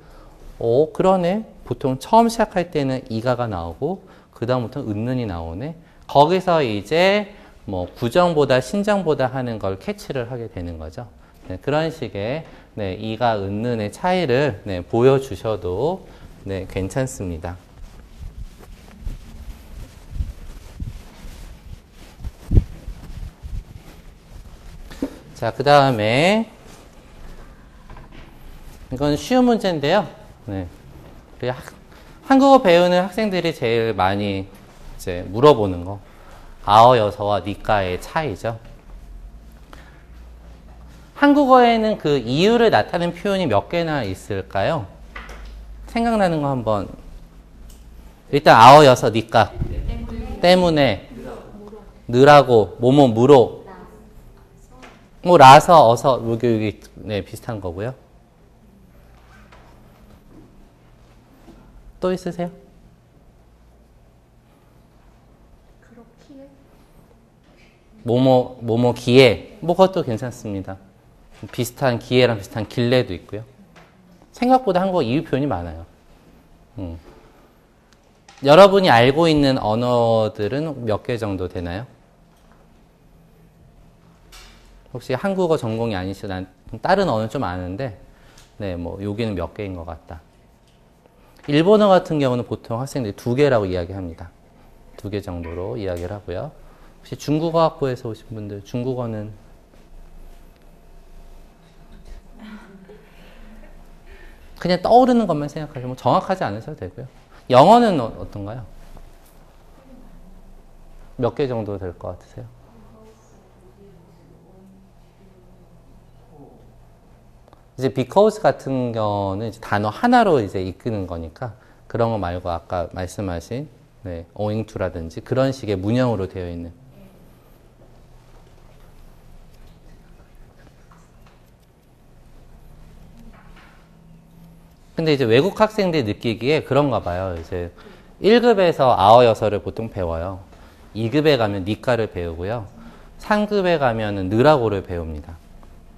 그러네. 보통 처음 시작할 때는 이가가 나오고, 그 다음부터는 은는이 나오네. 거기서 이제 뭐 부정보다 신정보다 하는 걸 캐치를 하게 되는 거죠. 그런 식의 이가 은는의 차이를 보여주셔도 괜찮습니다. 자, 그 다음에 이건 쉬운 문제인데요. 한국어 배우는 학생들이 제일 많이 이제 물어보는 거. 아어 여서와 니까의 차이죠. 한국어에는 그 이유를 나타내는 표현이 몇 개나 있을까요? 생각나는 거 한번. 일단 아어 여서 니까. 때문에. 느라고. 뭐뭐 무로. 뭐 라서 어서 여기 비슷한 거고요. 또 있으세요? 그렇기에 뭐뭐 기회. 뭐 그것도 괜찮습니다. 비슷한 기회랑 비슷한 길래도 있고요. 생각보다 한국어 이유 표현이 많아요. 여러분이 알고 있는 언어들은 몇 개 정도 되나요? 혹시 한국어 전공이 아니시죠? 난 다른 언어는 좀 아는데, 네, 뭐, 여기는 몇 개인 것 같다. 일본어 같은 경우는 보통 학생들이 2개라고 이야기합니다. 2개 정도로 이야기를 하고요. 혹시 중국어 학부에서 오신 분들, 중국어는 그냥 떠오르는 것만 생각하시면 뭐 정확하지 않으셔도 되고요. 영어는 어떤가요? 몇 개 정도 될 것 같으세요? 이제 because 같은 경우는 이제 단어 하나로 이제 이끄는 거니까 그런 거 말고 아까 말씀하신 네, owing to라든지 그런 식의 문형으로 되어 있는. 근데 이제 외국 학생들이 느끼기에 그런가 봐요. 이제 1급에서 아어여서를 보통 배워요. 2급에 가면 니까를 배우고요. 3급에 가면은 느라고를 배웁니다.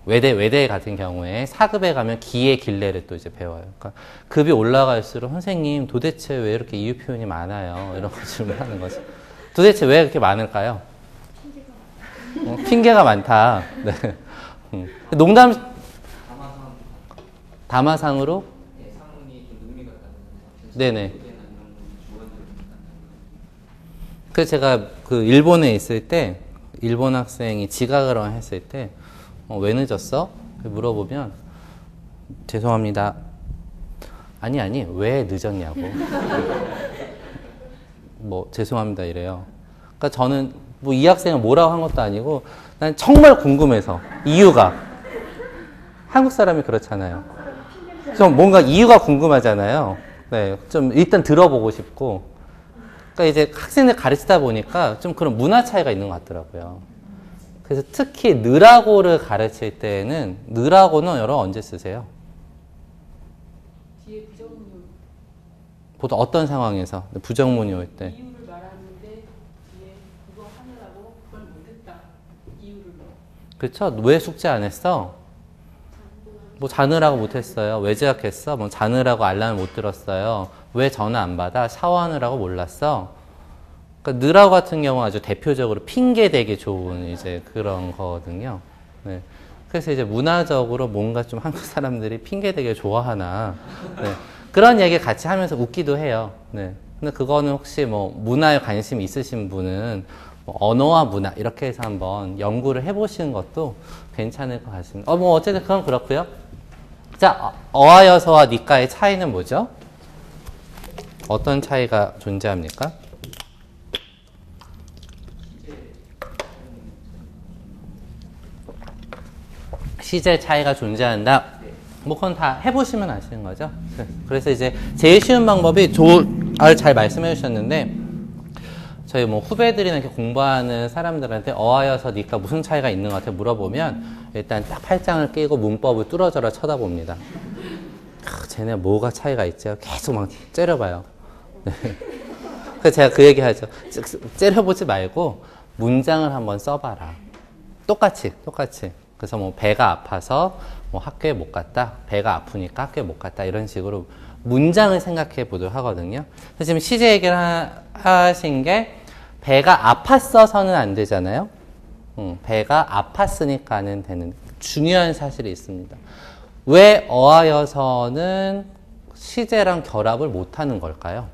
외대 같은 경우에 4급에 가면 기의 길래를 또 이제 배워요. 그러니까 급이 올라갈수록 선생님 도대체 왜 이렇게 이유 표현이 많아요? 이런 거 질문하는 거죠. 도대체 왜 이렇게 많을까요? 핑계가 많다. 네. 농담 담화상으로 예, 상훈이 좀 의미가 다른 네네. 그래서 제가 그 일본에 있을 때 일본 학생이 지각을 했을 때 왜 늦었어? 물어보면 죄송합니다. 아니 왜 늦었냐고. 뭐 죄송합니다 이래요. 그러니까 저는 뭐 이 학생은 뭐라고 한 것도 아니고 난 정말 궁금해서 이유가 한국 사람이 그렇잖아요. 좀 뭔가 이유가 궁금하잖아요. 네, 좀 일단 들어보고 싶고. 그러니까 이제 학생들 가르치다 보니까 좀 그런 문화 차이가 있는 것 같더라고요. 그래서 특히 느라고를 가르칠 때는 느라고는 여러 언제 쓰세요? 뒤에 부정문이 올 보통 어떤 상황에서 부정문이 올 때? 이유를 말하는데 뒤에 그거 하느라고 그걸 못했다. 이유를 넣어. 그렇죠? 왜 숙제 안 했어? 뭐 자느라고 못했어요. 왜 지각했어? 뭐 자느라고 알람을 못 들었어요. 왜 전화 안 받아? 샤워하느라고 몰랐어. 그러니까 느라고 같은 경우 아주 대표적으로 핑계 대기 좋은 이제 그런 거거든요. 네. 그래서 이제 문화적으로 뭔가 좀 한국 사람들이 핑계 대기 좋아하나. 네. 그런 얘기 같이 하면서 웃기도 해요. 네. 근데 그거는 혹시 뭐 문화에 관심 있으신 분은 뭐 언어와 문화 이렇게 해서 한번 연구를 해보시는 것도 괜찮을 것 같습니다. 뭐 어쨌든 그건 그렇고요. 자, 어하여서와 니까의 차이는 뭐죠? 어떤 차이가 존재합니까? 시제 차이가 존재한다. 뭐 그건 다 해보시면 아시는 거죠. 그래서 이제 제일 쉬운 방법이 잘 말씀해 주셨는데 저희 뭐 후배들이나 이렇게 공부하는 사람들한테 어하여서 니까 무슨 차이가 있는 것 같아 물어보면 일단 딱 팔짱을 끼고 문법을 뚫어져라 쳐다봅니다. 쟤네 뭐가 차이가 있죠? 계속 막 째려봐요. 네. 그래서 제가 그 얘기 하죠. 째려보지 말고 문장을 한번 써봐라. 똑같이. 그래서 뭐 배가 아파서 뭐 학교에 못 갔다. 배가 아프니까 학교에 못 갔다. 이런 식으로 문장을 생각해 보도록 하거든요. 그래서 지금 시제 얘기를 하신 게 배가 아팠어서는 안 되잖아요. 배가 아팠으니까는 되는 중요한 사실이 있습니다. 왜 어하여서는 시제랑 결합을 못 하는 걸까요?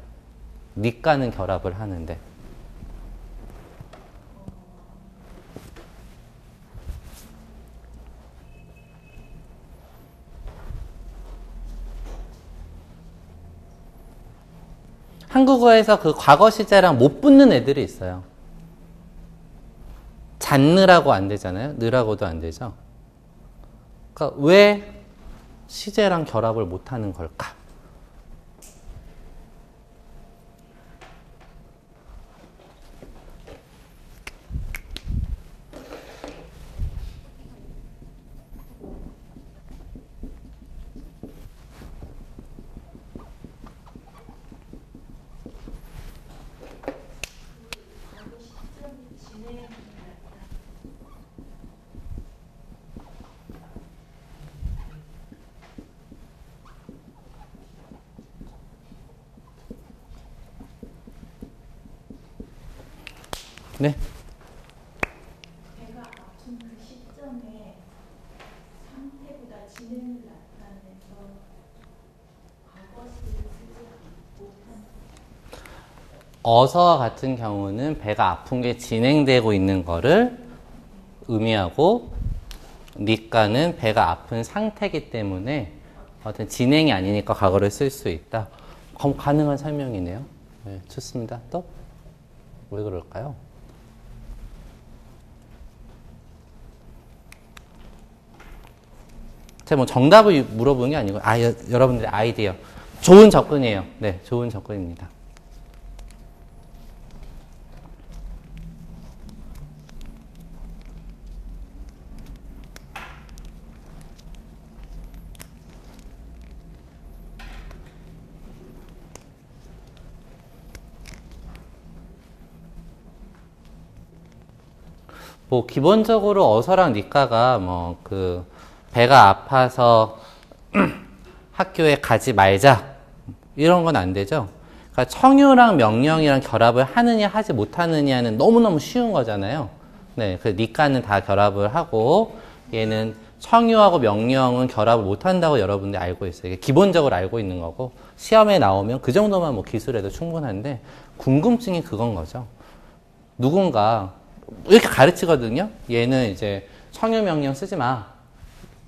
니까는 결합을 하는데. 한국어에서 그 과거 시제랑 못 붙는 애들이 있어요. 잤느라고 안 되잖아요. 느라고도 안 되죠. 그러니까 왜 시제랑 결합을 못 하는 걸까? 네. 배가 아픈 그 시점에 진행을 나타내서 과거 시를 쓰지 못한 어서와 같은 경우는 배가 아픈 게 진행되고 있는 거를 의미하고 니까는 배가 아픈 상태이기 때문에 어떤 진행이 아니니까 과거를 쓸 수 있다. 가능한 설명이네요. 네, 좋습니다. 또? 왜 그럴까요? 제가 뭐 정답을 물어보는 게 아니고, 여러분들의 아이디어. 좋은 접근이에요. 네, 좋은 접근입니다. 뭐 기본적으로 어서랑 니까가 뭐 그 배가 아파서 학교에 가지 말자 이런 건 안 되죠. 그러니까 청유랑 명령이랑 결합을 하느냐 하지 못하느냐는 너무너무 쉬운 거잖아요. 네, 그 니까는 다 결합을 하고 얘는 청유하고 명령은 결합을 못한다고 여러분들 알고 있어요. 이게 기본적으로 알고 있는 거고 시험에 나오면 그 정도만 뭐 기술해도 충분한데 궁금증이 그건 거죠. 누군가 이렇게 가르치거든요. 얘는 이제 청유명령 쓰지 마.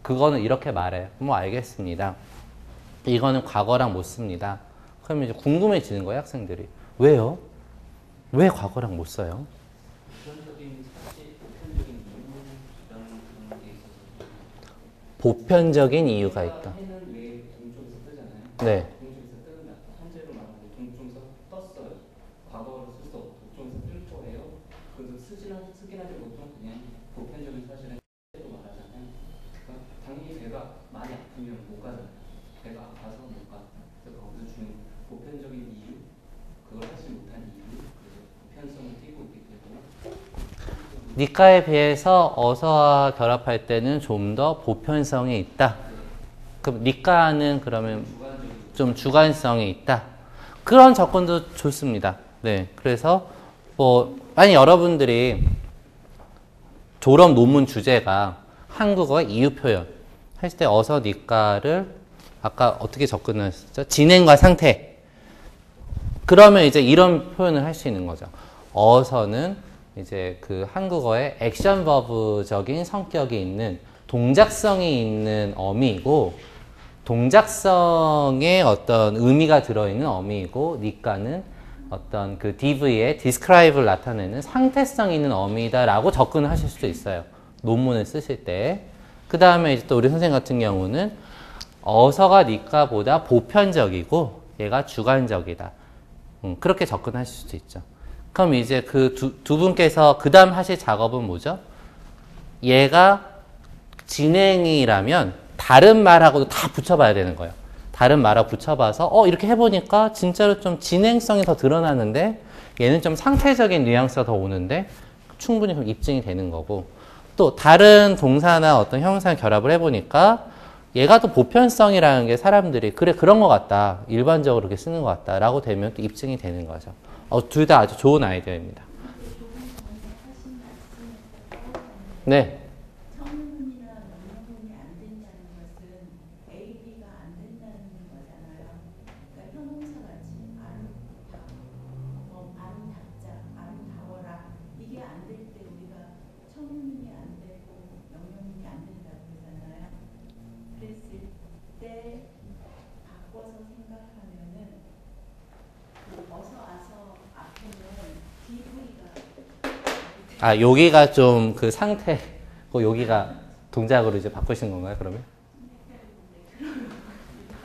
그거는 이렇게 말해. 뭐 알겠습니다. 이거는 과거랑 못 씁니다. 그러면 이제 궁금해지는 거예요, 학생들이. 왜요? 왜 과거랑 못 써요? 보편적인 사실, 보편적인 이유라는 그런 게 있어서 보편적인 이유가 있다. 해는 왜 동쪽에서 뜨잖아요. 네. 동쪽에서 뜨는 한재로 말하면 동쪽에서 떴어요. 과거로 쓸 수 없고 동쪽에서 뜰 거예요. 그래도 쓰긴 하지 보통 그냥 보편적인 사실은 한재로 말하잖아요. 그러니까 당연히 배가 많이 아프면 못 가잖아요. 배가 아파서 못 가. 그래서 거기서 주는 보편적인 이유, 그걸 하지 못한 이유, 그래서 보편성을 띠고 있기 때문에 니까에 비해서 어서와 결합할 때는 좀 더 보편성이 있다. 그럼 니까는 그러면 좀 주관성이 있다. 그런 접근도 좋습니다. 네, 그래서 뭐 만약 여러분들이 졸업 논문 주제가 한국어의 이유 표현 했을 때 어서 니까를 아까 어떻게 접근하셨죠? 진행과 상태. 그러면 이제 이런 표현을 할 수 있는 거죠. 어서는 이제 그 한국어의 액션 버브적인 성격이 있는 동작성이 있는 어미이고 동작성에 어떤 의미가 들어있는 어미이고 니까는 어떤 그 DV의 describe를 나타내는 상태성 있는 어미다라고 접근을 하실 수도 있어요. 논문을 쓰실 때. 그 다음에 이제 또 우리 선생님 같은 경우는 어서가 니까보다 보편적이고 얘가 주관적이다. 그렇게 접근하실 수도 있죠. 그럼 이제 그 두 분께서 그 다음 하실 작업은 뭐죠? 얘가 진행이라면 다른 말하고도 다 붙여봐야 되는 거예요. 다른 말하고 붙여봐서 이렇게 해보니까 진짜로 좀 진행성이 더 드러나는데 얘는 좀 상태적인 뉘앙스가 더 오는데 충분히 그럼 입증이 되는 거고 또 다른 동사나 어떤 형용사를 결합을 해보니까 얘가 또 보편성이라는 게 사람들이 그래 그런 것 같다. 일반적으로 그렇게 쓰는 것 같다. 라고 되면 또 입증이 되는 거죠. 둘 다 아주 좋은 아이디어입니다. 네. 청문이나 명령문이 안 된다는 것은 A, B가 안 된다는 거잖아요. 그러니까 형용사 같이 아름답자, 아름다워라 이게 안 될 때 우리가 청문이 안 되고 명령문이 안 된다고 그러잖아요. 그랬을 때 바꿔서 생각하면은 어서 와서 앞에는 DV가 여기가 좀 그 상태, 여기가 동작으로 이제 바꾸신 건가요, 그러면?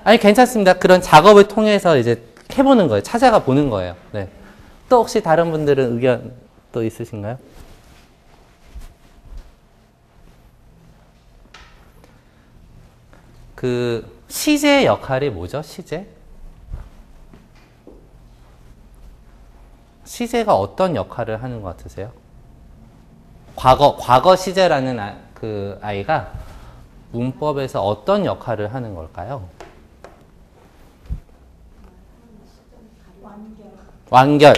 아니, 괜찮습니다. 그런 작업을 통해서 이제 해보는 거예요. 찾아가 보는 거예요. 네. 또 혹시 다른 분들은 의견 또 있으신가요? 그, 시제의 역할이 뭐죠, 시제? 시제가 어떤 역할을 하는 것 같으세요? 과거 시제라는 그 아이가 문법에서 어떤 역할을 하는 걸까요? 완결.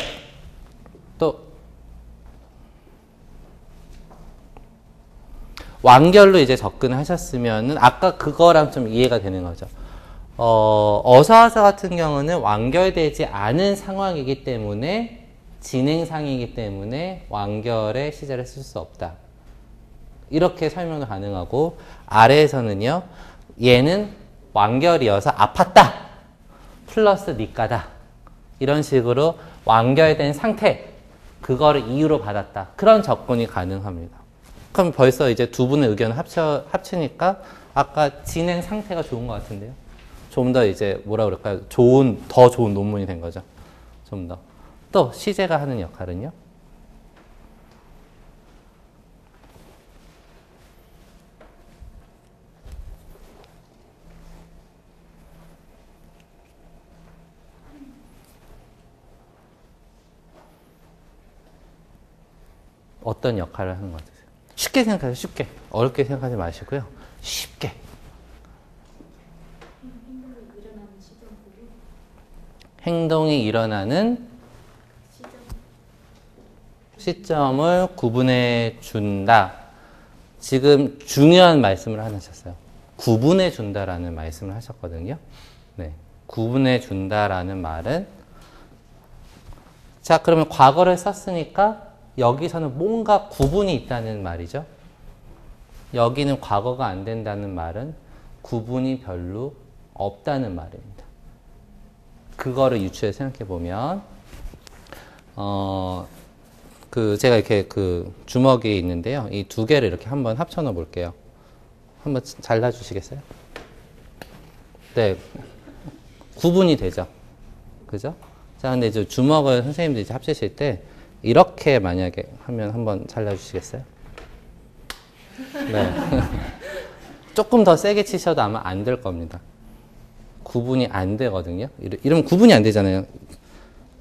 또 완결로 이제 접근하셨으면은 아까 그거랑 좀 이해가 되는 거죠. 어서와서 같은 경우는 완결되지 않은 상황이기 때문에 진행상이기 때문에 완결의 시제를 쓸 수 없다. 이렇게 설명도 가능하고 아래에서는요. 얘는 완결이어서 아팠다. 플러스 니까다. 이런 식으로 완결된 상태. 그거를 이유로 받았다. 그런 접근이 가능합니다. 그럼 벌써 이제 두 분의 의견을 합치니까 아까 진행 상태가 좋은 것 같은데요. 좀 더 이제 뭐라 그럴까요? 더 좋은 논문이 된 거죠. 좀 더. 또 시제가 하는 역할은요? 어떤 역할을 하는 것 같으세요? 쉽게 생각하세요. 쉽게. 어렵게 생각하지 마시고요. 쉽게. 행동이 일어나는 시점을 구분해 준다. 지금 중요한 말씀을 하나 하셨어요. 구분해 준다라는 말씀을 하셨거든요. 네. 구분해 준다라는 말은 자, 그러면 과거를 썼으니까 여기서는 뭔가 구분이 있다는 말이죠. 여기는 과거가 안 된다는 말은 구분이 별로 없다는 말입니다. 그거를 유추해 생각해 보면, 제가 이렇게 주먹이 있는데요. 이 두 개를 이렇게 한번 합쳐 넣어 볼게요. 한번 잘라주시겠어요? 네. 구분이 되죠. 그죠? 자, 근데 이제 주먹을 선생님들이 이제 합치실 때, 이렇게 만약에 하면 한번 잘라주시겠어요? 네. 조금 더 세게 치셔도 아마 안 될 겁니다. 구분이 안 되거든요. 이러면 구분이 안 되잖아요.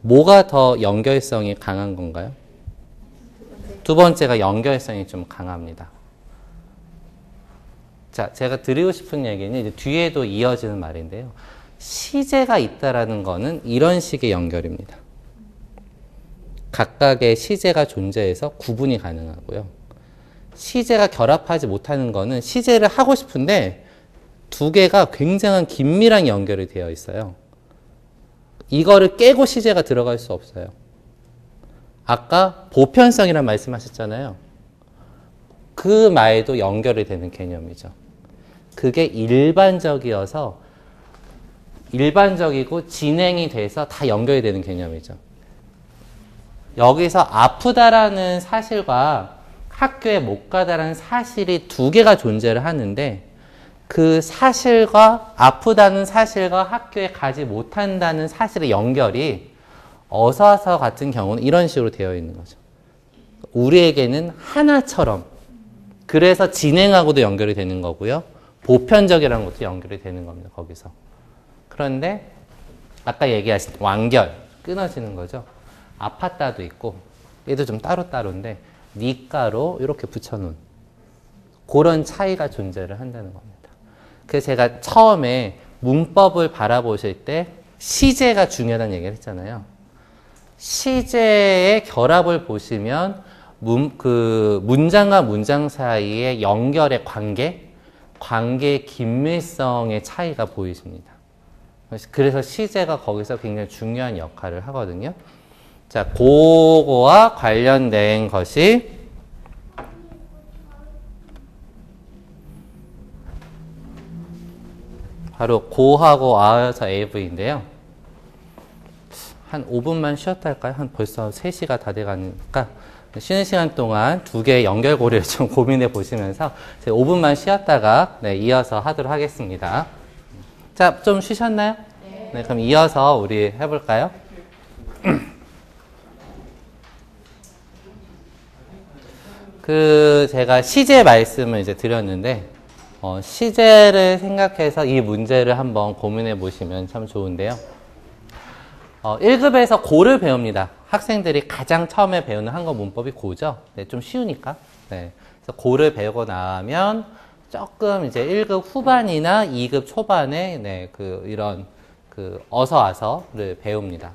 뭐가 더 연결성이 강한 건가요? 두 번째가 연결성이 좀 강합니다. 자, 제가 드리고 싶은 얘기는 이제 뒤에도 이어지는 말인데요. 시제가 있다라는 거는 이런 식의 연결입니다. 각각의 시제가 존재해서 구분이 가능하고요. 시제가 결합하지 못하는 거는 시제를 하고 싶은데 두 개가 굉장한 긴밀한 연결이 되어 있어요. 이거를 깨고 시제가 들어갈 수 없어요. 아까 보편성이라는 말씀하셨잖아요. 그 말도 연결이 되는 개념이죠. 그게 일반적이고 진행이 돼서 다 연결이 되는 개념이죠. 여기서 아프다라는 사실과 학교에 못 가다라는 사실이 두 개가 존재를 하는데 그 사실과 아프다는 사실과 학교에 가지 못한다는 사실의 연결이 어서와서 같은 경우는 이런 식으로 되어 있는 거죠. 우리에게는 하나처럼 그래서 진행하고도 연결이 되는 거고요. 보편적이라는 것도 연결이 되는 겁니다. 거기서. 그런데 아까 얘기하신 완결, 끊어지는 거죠. 아팠다도 있고 얘도 좀 따로따로인데 니까로 이렇게 붙여놓은 그런 차이가 존재를 한다는 겁니다. 그래서 제가 처음에 문법을 바라보실 때 시제가 중요하다는 얘기를 했잖아요. 시제의 결합을 보시면 문장과 문장 사이의 연결의 관계의 긴밀성의 차이가 보이십니다. 그래서 시제가 거기서 굉장히 중요한 역할을 하거든요. 자, 그거와 관련된 것이 바로 고하고 아여서 AV인데요. 한 5분만 쉬었다 할까요? 벌써 3시가 다 돼가니까 쉬는 시간 동안 두 개의 연결고리를 좀 고민해 보시면서 5분만 쉬었다가 이어서 하도록 하겠습니다. 자, 좀 쉬셨나요? 네, 그럼 이어서 우리 해볼까요? 제가 시제 말씀을 이제 드렸는데, 시제를 생각해서 이 문제를 한번 고민해 보시면 참 좋은데요. 1급에서 고를 배웁니다. 학생들이 가장 처음에 배우는 한국 문법이 고죠. 네, 좀 쉬우니까. 네. 그래서 고를 배우고 나면 조금 이제 1급 후반이나 2급 초반에 이런 어서 와서를 배웁니다.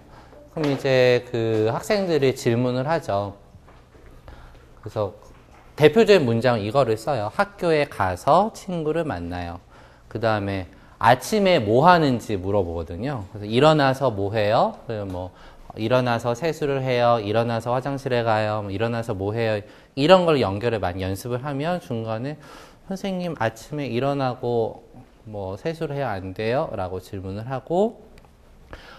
그럼 이제 학생들이 질문을 하죠. 그래서 대표적인 문장 이거를 써요. 학교에 가서 친구를 만나요. 그 다음에 아침에 뭐 하는지 물어보거든요. 그래서 일어나서 뭐 해요? 뭐 일어나서 세수를 해요. 일어나서 화장실에 가요. 뭐 일어나서 뭐 해요? 이런 걸 연결을 많이 연습을 하면 중간에 선생님 아침에 일어나고 뭐 세수를 해야 안 돼요? 라고 질문을 하고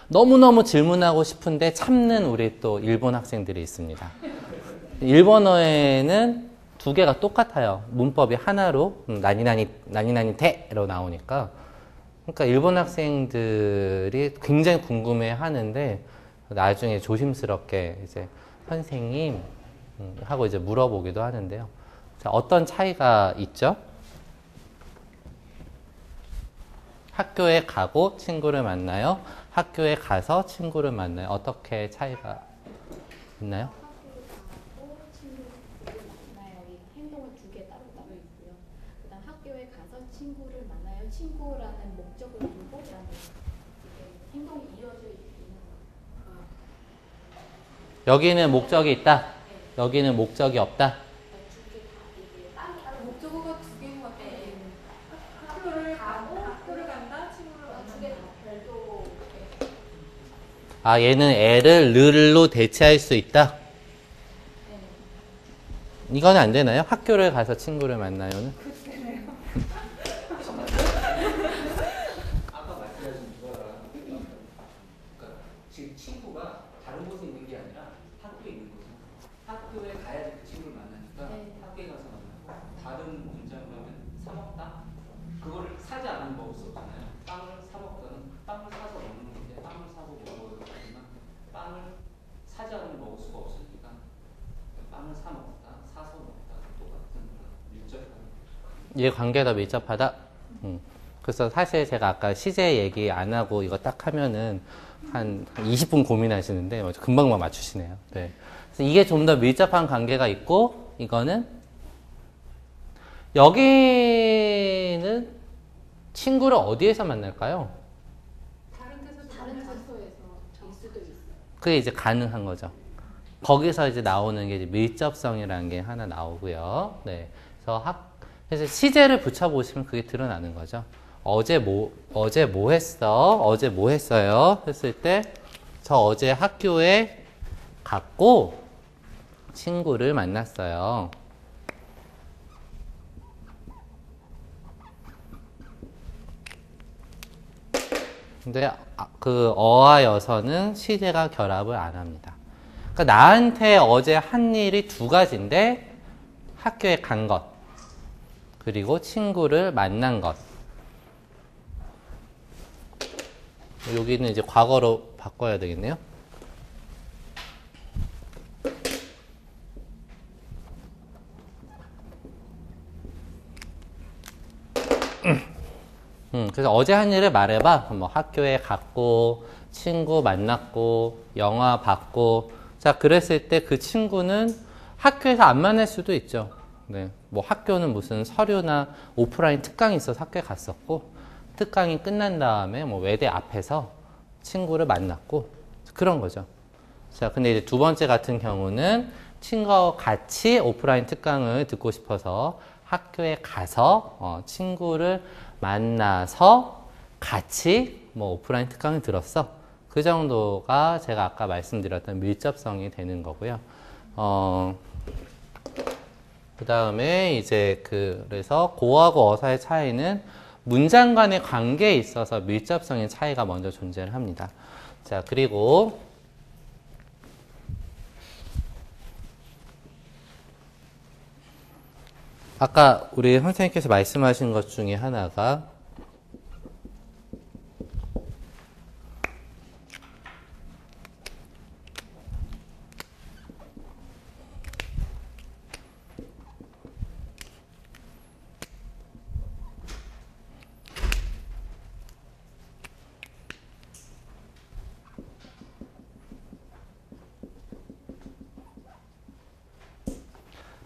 너무너무 질문하고 싶은데 참는 우리 또 일본 학생들이 있습니다. 일본어에는 두 개가 똑같아요. 문법이 하나로 나니나니 테로 나오니까. 그러니까 일본 학생들이 굉장히 궁금해 하는데 나중에 조심스럽게 이제 선생님 하고 이제 물어보기도 하는데요. 자, 어떤 차이가 있죠? 학교에 가고 친구를 만나요. 학교에 가서 친구를 만나요. 어떻게 차이가 있나요? 학교를 가고 친구를 만나요. 이 행동은 두 개 따로 있고요. 그다음 학교에 가서 친구를 만나요. 친구라는 목적을 두고 그다음에 이게 행동이 이어져 있는 거예요. 여기는 목적이 있다. 여기는 목적이 없다. 목적어가 두 개인 것 같아요. 학교를 가고 학교를 간다, 친구를 만난다. 두개 다 별도. 아, 얘는 애를 를로 대체할 수 있다. 이건 안 되나요? 학교를 가서 친구를 만나요는? 아까 말씀하신 그거랑 그러니까 지금 친구가 다른 곳에 있는 게 아니라 학교에 있는 거죠. 학교에 가야지 그 친구를 만나니까 네. 학교에 가서 만나고 다른 문장으로 하면 사 먹다 그거를 사지 않으면 먹을 수 없잖아요. 빵을 사 먹다는 빵을 사서 먹는 건데 빵을 사고 먹어야 되지만 빵을 사지 않으면 먹을 수가 없으니까 빵을 사 먹다, 사서 먹다 똑같은 밀접한 얘 관계가 밀접하다. 그래서 사실 제가 아까 시제 얘기 안 하고 이거 딱 하면은 한 20분 고민하시는데 금방만 맞추시네요. 네. 그래서 이게 좀 더 밀접한 관계가 있고 이거는 여기는 친구를 어디에서 만날까요? 다른 데서 다른 만날 수 장소에서 일 수도 있어요. 그게 이제 가능한 거죠. 거기서 이제 나오는 게 이제 밀접성이라는 게 하나 나오고요. 네. 그래서 시제를 붙여보시면 그게 드러나는 거죠. 어제 뭐 했어? 어제 뭐 했어요? 했을 때, 저 어제 학교에 갔고, 친구를 만났어요. 근데 그 어와 여서는 시제가 결합을 안 합니다. 그러니까 나한테 어제 한 일이 두 가지인데 학교에 간 것 그리고 친구를 만난 것. 여기는 이제 과거로 바꿔야 되겠네요. 그래서 어제 한 일을 말해봐. 뭐 학교에 갔고, 친구 만났고, 영화 봤고. 자, 그랬을 때 그 친구는 학교에서 안 만날 수도 있죠. 네. 뭐 학교는 무슨 서류나 오프라인 특강이 있어서 학교에 갔었고, 특강이 끝난 다음에 뭐 외대 앞에서 친구를 만났고, 그런 거죠. 자, 근데 이제 두 번째 같은 경우는 친구와 같이 오프라인 특강을 듣고 싶어서 학교에 가서 친구를 만나서 같이 뭐 오프라인 특강을 들었어. 그 정도가 제가 아까 말씀드렸던 밀접성이 되는 거고요. 그 다음에 이제 그래서 고하고 어사의 차이는 문장 간의 관계에 있어서 밀접성의 차이가 먼저 존재를 합니다. 자, 그리고 아까 우리 선생님께서 말씀하신 것 중에 하나가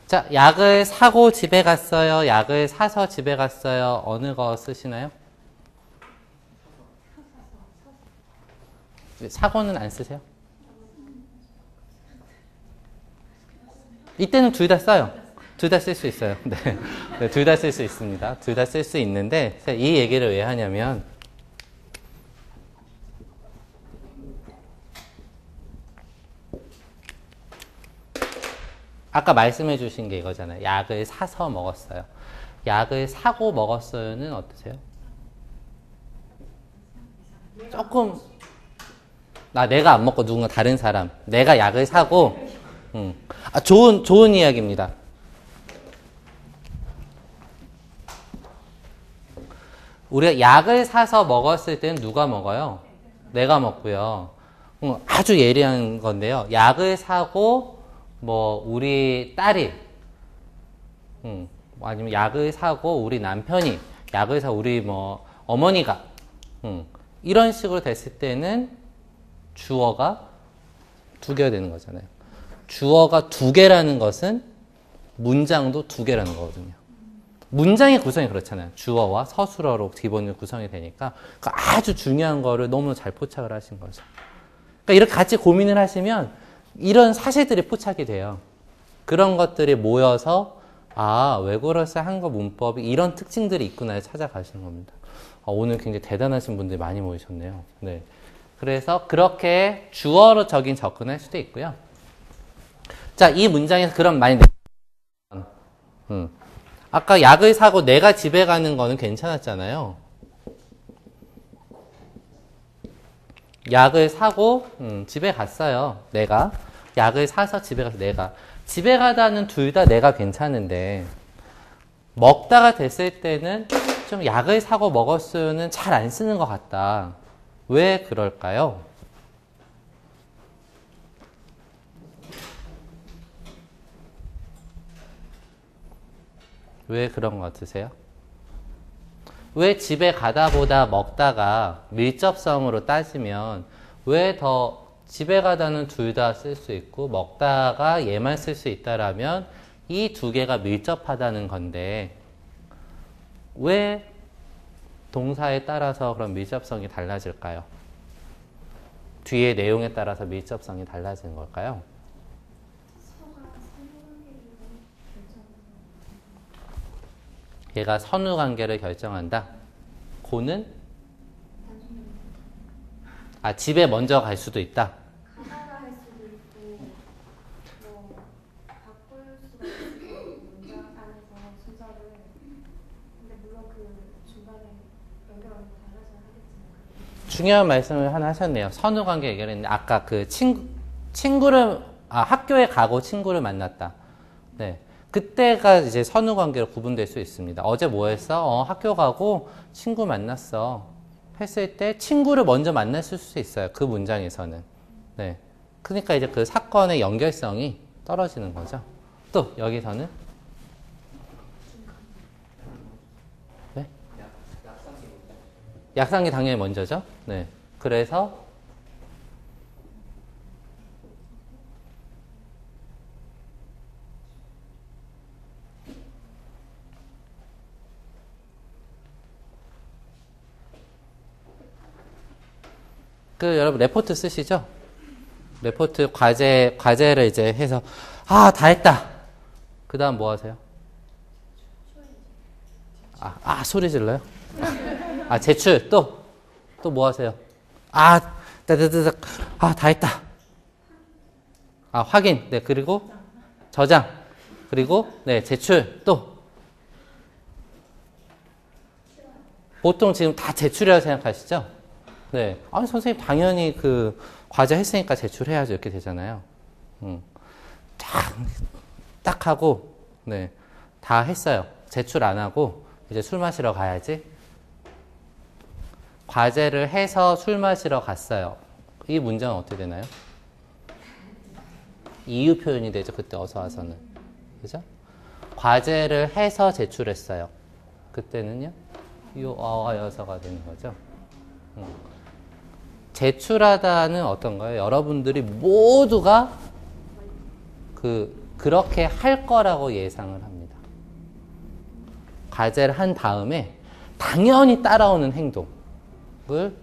자, 약을 사고 집에 갔어요. 약을 사서 집에 갔어요. 어느 거 쓰시나요? 사고는 안 쓰세요? 이때는 둘 다 써요. 둘 다 쓸 수 있어요. 네. 네, 둘 다 쓸 수 있습니다. 둘 다 쓸 수 있는데, 이 얘기를 왜 하냐면, 아까 말씀해 주신 게 이거잖아요. 약을 사서 먹었어요. 약을 사고 먹었어요는 어떠세요? 조금, 내가 안 먹고 누군가 다른 사람. 내가 약을 사고, 좋은 이야기입니다. 우리가 약을 사서 먹었을 때는 누가 먹어요? 내가 먹고요. 아주 예리한 건데요. 약을 사고, 우리 딸이, 아니면 약을 사고 우리 남편이, 약을 사고 우리 어머니가, 이런 식으로 됐을 때는 주어가 두 개가 되는 거잖아요. 주어가 두 개라는 것은 문장도 두 개라는 거거든요. 문장의 구성이 그렇잖아요. 주어와 서술어로 기본적으로 구성이 되니까 아주 중요한 거를 너무 잘 포착을 하신 거죠. 그러니까 이렇게 같이 고민을 하시면 이런 사실들이 포착이 돼요. 그런 것들이 모여서 외국어로서 한국 문법이 이런 특징들이 있구나 찾아가시는 겁니다. 오늘 굉장히 대단하신 분들이 많이 모이셨네요. 네. 그래서 그렇게 주어적인 접근할 수도 있고요. 자, 이 문장에서 그런 많이 아까 약을 사고 내가 집에 가는 거는 괜찮았잖아요. 약을 사고 집에 갔어요. 내가 약을 사서 집에 가서 내가 집에 가다는 둘 다 내가 괜찮은데 먹다가 됐을 때는 좀 약을 사고 먹었으면 잘 안 쓰는 것 같다. 왜 그럴까요? 왜 그런 것 같으세요? 왜 집에 가다 보다 먹다가 밀접성으로 따지면 왜 더 집에 가다는 둘 다 쓸 수 있고 먹다가 얘만 쓸 수 있다라면 이 두 개가 밀접하다는 건데 왜 동사에 따라서 그런 밀접성이 달라질까요? 뒤에 내용에 따라서 밀접성이 달라지는 걸까요? 얘가 선후 관계를 결정한다. 고는 집에 먼저 갈 수도 있다. 가다가 할 수도 있고 바꿀 수가 있고 문장 안에서 순서를. 근데 물론 그 중간에 연결하면 달라져야 하겠지만 중요한 말씀을 하나 하셨네요. 선후 관계 얘기를 했는데 아까 그 친구를 학교에 가고 친구를 만났다. 네. 그때가 이제 선후 관계로 구분될 수 있습니다. 어제 뭐 했어? 학교 가고 친구 만났어. 했을 때 친구를 먼저 만났을 수 있어요. 그 문장에서는. 네. 그러니까 이제 그 사건의 연결성이 떨어지는 거죠. 또 여기서는 네? 약상이 당연히 먼저죠. 네. 그래서 여러분 레포트 쓰시죠? 레포트 과제를 이제 해서 다 했다. 그 다음 뭐 하세요? 소리 질러요? 제출 또 뭐 하세요? 따다다닥 다 했다. 확인. 네, 그리고 저장. 그리고 네, 제출 또 보통 지금 다 제출이라고 생각하시죠? 네. 선생님, 당연히 그 과제 했으니까 제출해야죠. 이렇게 되잖아요. 딱 하고, 네. 다 했어요. 제출 안 하고, 이제 술 마시러 가야지. 과제를 해서 술 마시러 갔어요. 이 문장은 어떻게 되나요? 이유 표현이 되죠. 그때 어서 와서는. 그죠? 과제를 해서 제출했어요. 그때는요? 어여서가 되는 거죠. 제출하다는 어떤가요? 여러분들이 모두가 그렇게 할 거라고 예상을 합니다. 과제를 한 다음에 당연히 따라오는 행동을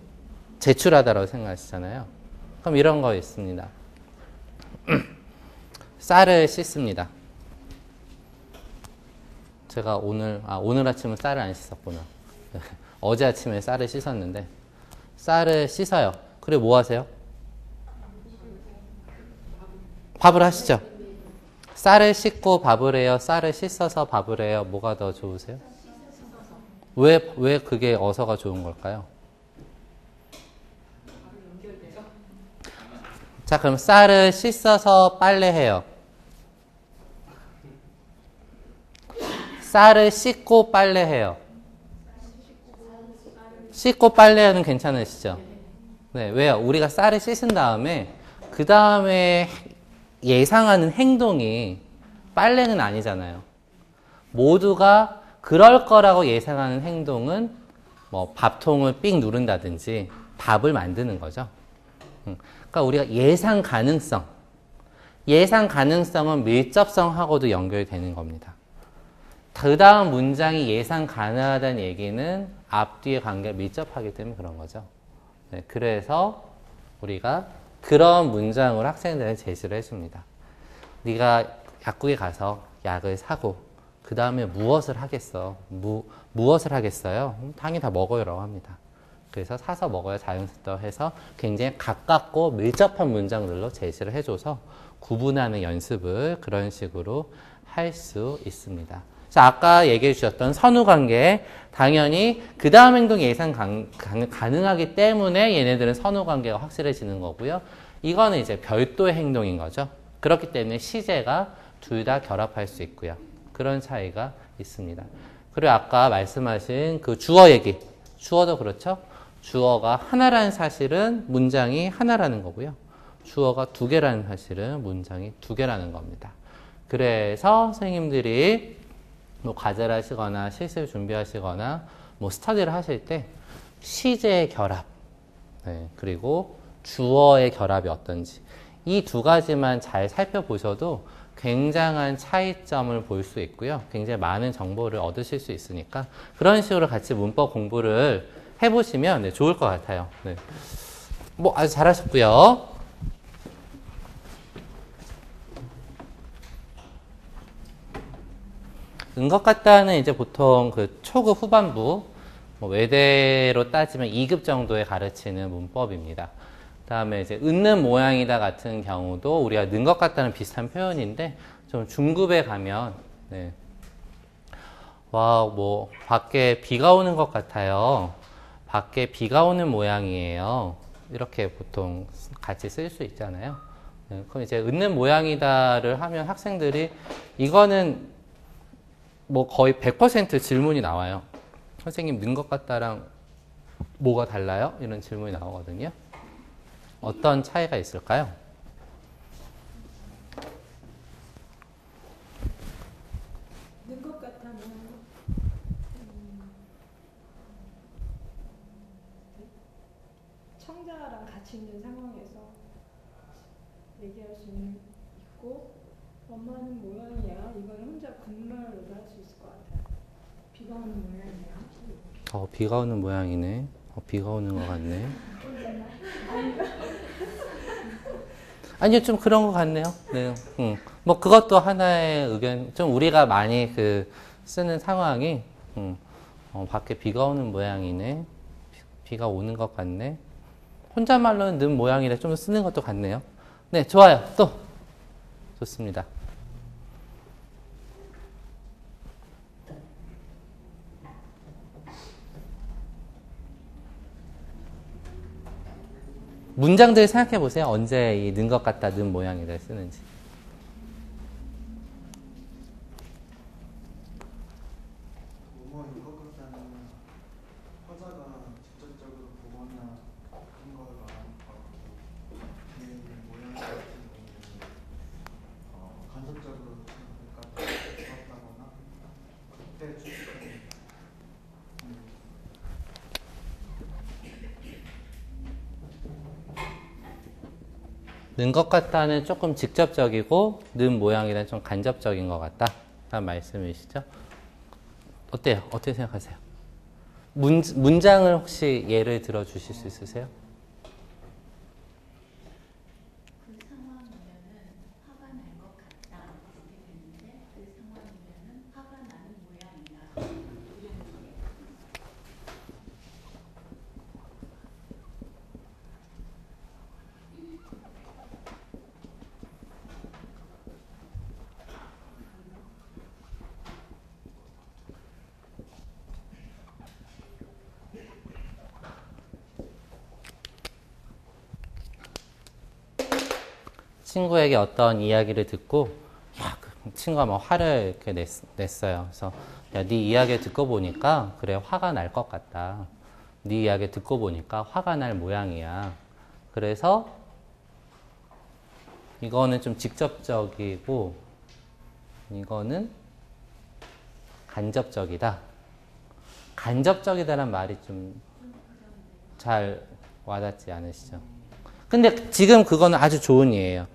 제출하다라고 생각하시잖아요. 그럼 이런 거 있습니다. 쌀을 씻습니다. 제가 오늘 아침은 쌀을 안 씻었구나. 어제 아침에 쌀을 씻었는데, 쌀을 씻어요. 그래, 뭐 하세요? 밥을 하시죠. 쌀을 씻고 밥을 해요? 쌀을 씻어서 밥을 해요? 뭐가 더 좋으세요? 왜 그게 어서가 좋은 걸까요? 자, 그럼 쌀을 씻어서 빨래해요. 쌀을 씻고 빨래해요. 씻고 빨래하는 괜찮으시죠? 네, 왜요? 우리가 쌀을 씻은 다음에 그 다음에 예상하는 행동이 빨래는 아니잖아요. 모두가 그럴 거라고 예상하는 행동은 뭐 밥통을 삑 누른다든지 밥을 만드는 거죠. 그러니까 우리가 예상 가능성은 밀접성하고도 연결되는 겁니다. 그 다음 문장이 예상 가능하다는 얘기는 앞뒤의 관계가 밀접하기 때문에 그런 거죠. 네, 그래서 우리가 그런 문장으로 학생들에게 제시를 해줍니다. 네가 약국에 가서 약을 사고 그 다음에 무엇을 하겠어? 무엇을 하겠어요? 당연히 다 먹어요라고 합니다. 그래서 사서 먹어야 자연스럽다고 해서 굉장히 가깝고 밀접한 문장들로 제시를 해줘서 구분하는 연습을 그런 식으로 할 수 있습니다. 자, 아까 얘기해 주셨던 선후관계, 당연히 그 다음 행동이 예상 가능하기 때문에 얘네들은 선후관계가 확실해지는 거고요. 이거는 이제 별도의 행동인 거죠. 그렇기 때문에 시제가 둘 다 결합할 수 있고요. 그런 차이가 있습니다. 그리고 아까 말씀하신 그 주어 얘기, 주어도 그렇죠. 주어가 하나라는 사실은 문장이 하나라는 거고요. 주어가 두 개라는 사실은 문장이 두 개라는 겁니다. 그래서 선생님들이 뭐 과제를 하시거나 실습 준비하시거나 뭐 스터디를 하실 때 시제의 결합, 네, 그리고 주어의 결합이 어떤지 이 두 가지만 잘 살펴보셔도 굉장한 차이점을 볼 수 있고요. 굉장히 많은 정보를 얻으실 수 있으니까 그런 식으로 같이 문법 공부를 해보시면 네, 좋을 것 같아요. 네. 뭐 아주 잘하셨고요. 것 같다는 이제 보통 그 초급 후반부, 뭐 외대로 따지면 2급 정도에 가르치는 문법입니다. 그 다음에 이제 은는 모양이다 같은 경우도 우리가 는 것 같다는 비슷한 표현인데 좀 중급에 가면, 네. 와, 뭐, 밖에 비가 오는 것 같아요. 밖에 비가 오는 모양이에요. 이렇게 보통 같이 쓸 수 있잖아요. 네. 그럼 이제 은는 모양이다를 하면 학생들이 이거는 뭐 거의 100% 질문이 나와요. 선생님, 는 것 같다랑 뭐가 달라요? 이런 질문이 나오거든요. 어떤 차이가 있을까요? 는 것 같다는 청자랑 같이 있는 상황에서 얘기할 수 있고 엄마는 모양이야. 이걸 혼자 군말로도 할 수 있을 것 같아요. 비가 오는 모양이야. 비가 오는 모양이네. 비가 오는 것 같네. 아니요, 좀 그런 것 같네요. 네, 뭐 그것도 하나의 의견. 좀 우리가 많이 쓰는 상황이 밖에 비가 오는 모양이네. 비가 오는 것 같네. 혼잣말로는 는 모양이래. 좀 쓰는 것도 같네요. 네, 좋아요. 또 좋습니다. 문장들 생각해 보세요. 언제 이 는 것 같다, 는 모양이다 쓰는지. 뭐뭐 이것 같다는 화자가 직접적으로 보거나 한 걸 말하는 것 같고, 모양 같은 경우는 간접적으로 그렇다거나 그때 추측하는 는 것 같다는 조금 직접적이고 는 모양이란 좀 간접적인 것 같다 라는 말씀이시죠? 어때요? 어떻게 생각하세요? 문장을 혹시 예를 들어 주실 수 있으세요? 그 상황이면은 화가 날 것 같다 이렇게 되는데 그 상황이면은 화가 나는 모양이다 친구에게 어떤 이야기를 듣고 야, 그 친구가 막 화를 이렇게 냈어요. 그래서 야, 네 이야기 듣고 보니까 그래 화가 날 것 같다. 네 이야기 듣고 보니까 화가 날 모양이야. 그래서 이거는 좀 직접적이고 이거는 간접적이다. 간접적이다라는 말이 좀 잘 와닿지 않으시죠? 근데 지금 그거는 아주 좋은 예예요.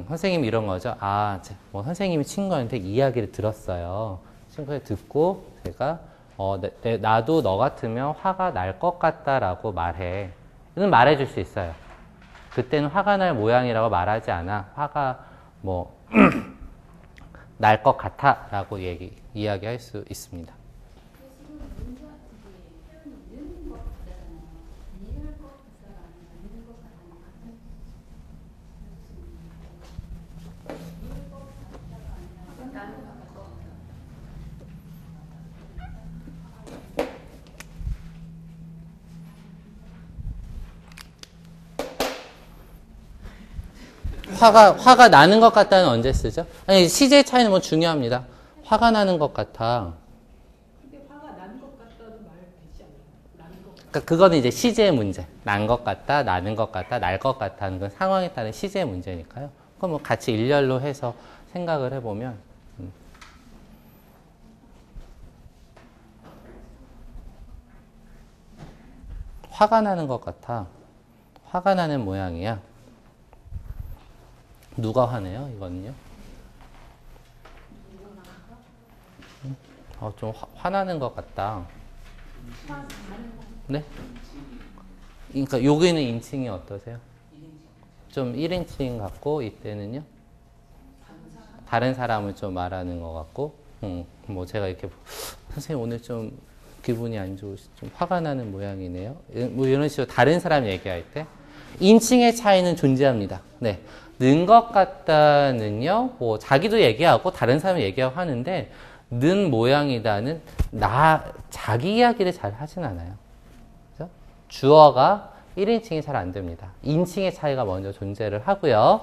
선생님이 이런 거죠. 아, 뭐 선생님이 친구한테 이야기를 들었어요. 친구한테 듣고 제가 나도 너 같으면 화가 날 것 같다라고 말해. 이건 말해줄 수 있어요. 그때는 화가 날 모양이라고 말하지 않아. 화가 뭐 날 것 같아라고 이야기할 수 있습니다. 지금 문과 이게 표현이 는 것 같잖아요. 니을 것 같다가 아니라 는 것 같다는 같은 니을 것 같다가 아니라 나는 것 같다. 화가 나는 것 같다는 언제 쓰죠? 아니, 시제 차이는 뭐 중요합니다. 화가 나는 것 같아. 근데 화가 난 것 같다도 말 되지 않나요? 나는 것 같다. 그러니까 그거는 이제 시제의 문제. 난 것 같다, 나는 것 같다, 날 것 같다 하는 건 상황에 따른 시제의 문제니까요. 그럼 뭐 같이 일렬로 해서 생각을 해보면 화가 나는 것 같아. 화가 나는 모양이야. 누가 화내요? 이거는요? 좀 화나는 것 같다. 네? 그러니까 여기는 인칭이 어떠세요? 좀 1인칭 같고 이때는요? 다른 사람을 좀 말하는 것 같고 뭐 제가 이렇게 선생님 오늘 좀 기분이 안 좋으시 좀 화가 나는 모양이네요. 뭐 이런 식으로 다른 사람 얘기할 때 인칭의 차이는 존재합니다. 네. 는 것 같다는요, 뭐, 자기도 얘기하고, 다른 사람이 얘기하고 하는데, 는 모양이다는, 자기 이야기를 잘 하진 않아요. 그죠? 주어가 1인칭이 잘 안 됩니다. 인칭의 차이가 먼저 존재를 하고요.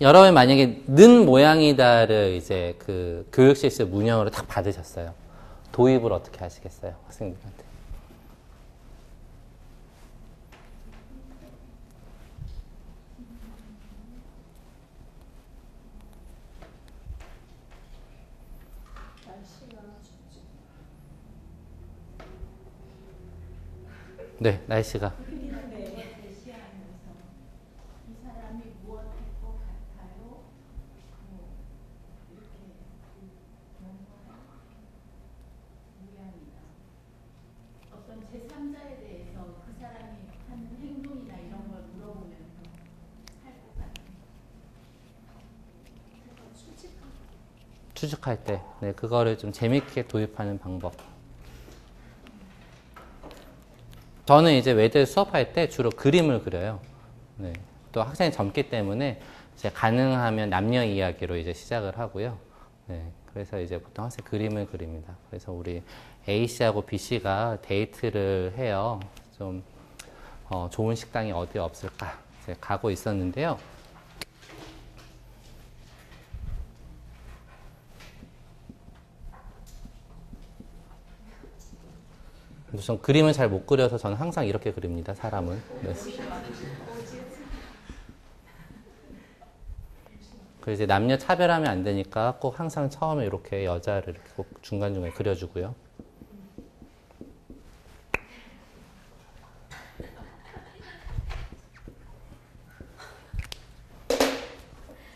여러분 만약에 는 모양이다를 이제 그 교육 실습 문형으로 딱 받으셨어요. 도입을 어떻게 하시겠어요? 학생들한테. 네, 날씨가. 제시하면서 이 사람이 무엇 할 것 같아요? 뭐 이렇게 뭔가 모양이다. 어떤 제3자에 대해서 그 사람이 하는 행동이나 이런 걸 물어보면서 할 것 같아요. 추측할 때, 네, 그거를 좀 재밌게 도입하는 방법. 저는 이제 외대 수업할 때 주로 그림을 그려요. 네. 또 학생이 젊기 때문에 이제 가능하면 남녀 이야기로 이제 시작을 하고요. 네. 그래서 이제 보통 학생 그림을 그립니다. 그래서 우리 A씨하고 B씨가 데이트를 해요. 좀, 좋은 식당이 어디 없을까? 이제 가고 있었는데요. 우선 그림을 잘 못 그려서 저는 항상 이렇게 그립니다, 사람은. 네. 그래서 이제 남녀 차별하면 안 되니까 꼭 항상 처음에 이렇게 여자를 이렇게 꼭 중간중간에 그려주고요.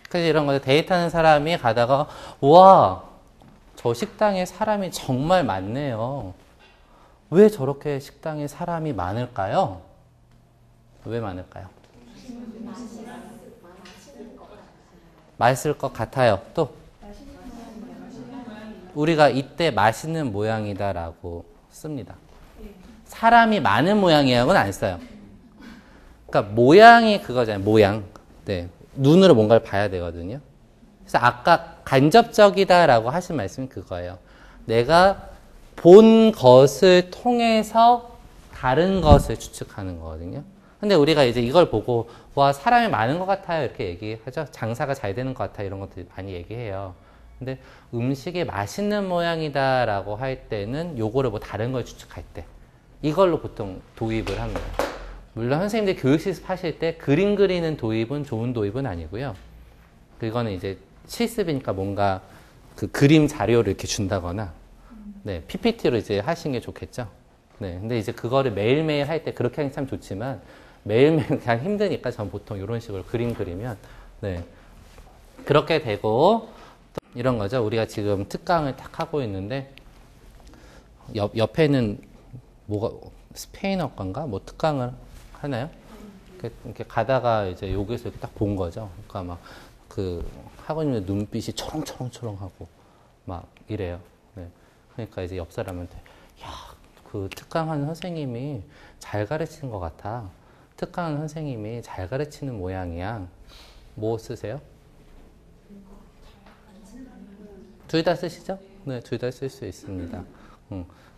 그래서 이런 거죠. 데이트하는 사람이 가다가, 우와, 저 식당에 사람이 정말 많네요. 왜 저렇게 식당에 사람이 많을까요? 왜 많을까요? 맛있을 것 같아요. 또 우리가 이때 맛있는 모양이다라고 씁니다. 사람이 많은 모양이라고는 안 써요. 그러니까 모양이 그거잖아요. 모양. 네, 눈으로 뭔가를 봐야 되거든요. 그래서 아까 간접적이다라고 하신 말씀이 그거예요. 내가 본 것을 통해서 다른 것을 추측하는 거거든요. 근데 우리가 이제 이걸 보고 와 사람이 많은 것 같아요 이렇게 얘기하죠. 장사가 잘 되는 것 같아 이런 것들 많이 얘기해요. 근데 음식이 맛있는 모양이다라고 할 때는 요거를 뭐 다른 걸 추측할 때 이걸로 보통 도입을 합니다. 물론 선생님들 교육 실습하실 때 그림 그리는 도입은 좋은 도입은 아니고요. 그거는 이제 실습이니까 뭔가 그 그림 자료를 이렇게 준다거나 네, PPT로 이제 하시는 게 좋겠죠. 네, 근데 이제 그거를 매일매일 할 때 그렇게 하는 게 참 좋지만 매일매일 그냥 힘드니까 전 보통 이런 식으로 그림 그리면 네, 그렇게 되고 이런 거죠. 우리가 지금 특강을 딱 하고 있는데 옆에는 뭐가 스페인어과인가 뭐 특강을 하나요? 이렇게 가다가 이제 여기서 이렇게 딱 본 거죠. 그러니까 막 그 학원님의 눈빛이 초롱초롱초롱하고 막 이래요. 네. 그러니까 이제 옆 사람한테 야, 그 특강하는 선생님이 잘 가르치는 것 같아. 특강하는 선생님이 잘 가르치는 모양이야. 뭐 쓰세요? 둘 다 쓰시죠? 네, 둘 다 쓸 수 있습니다.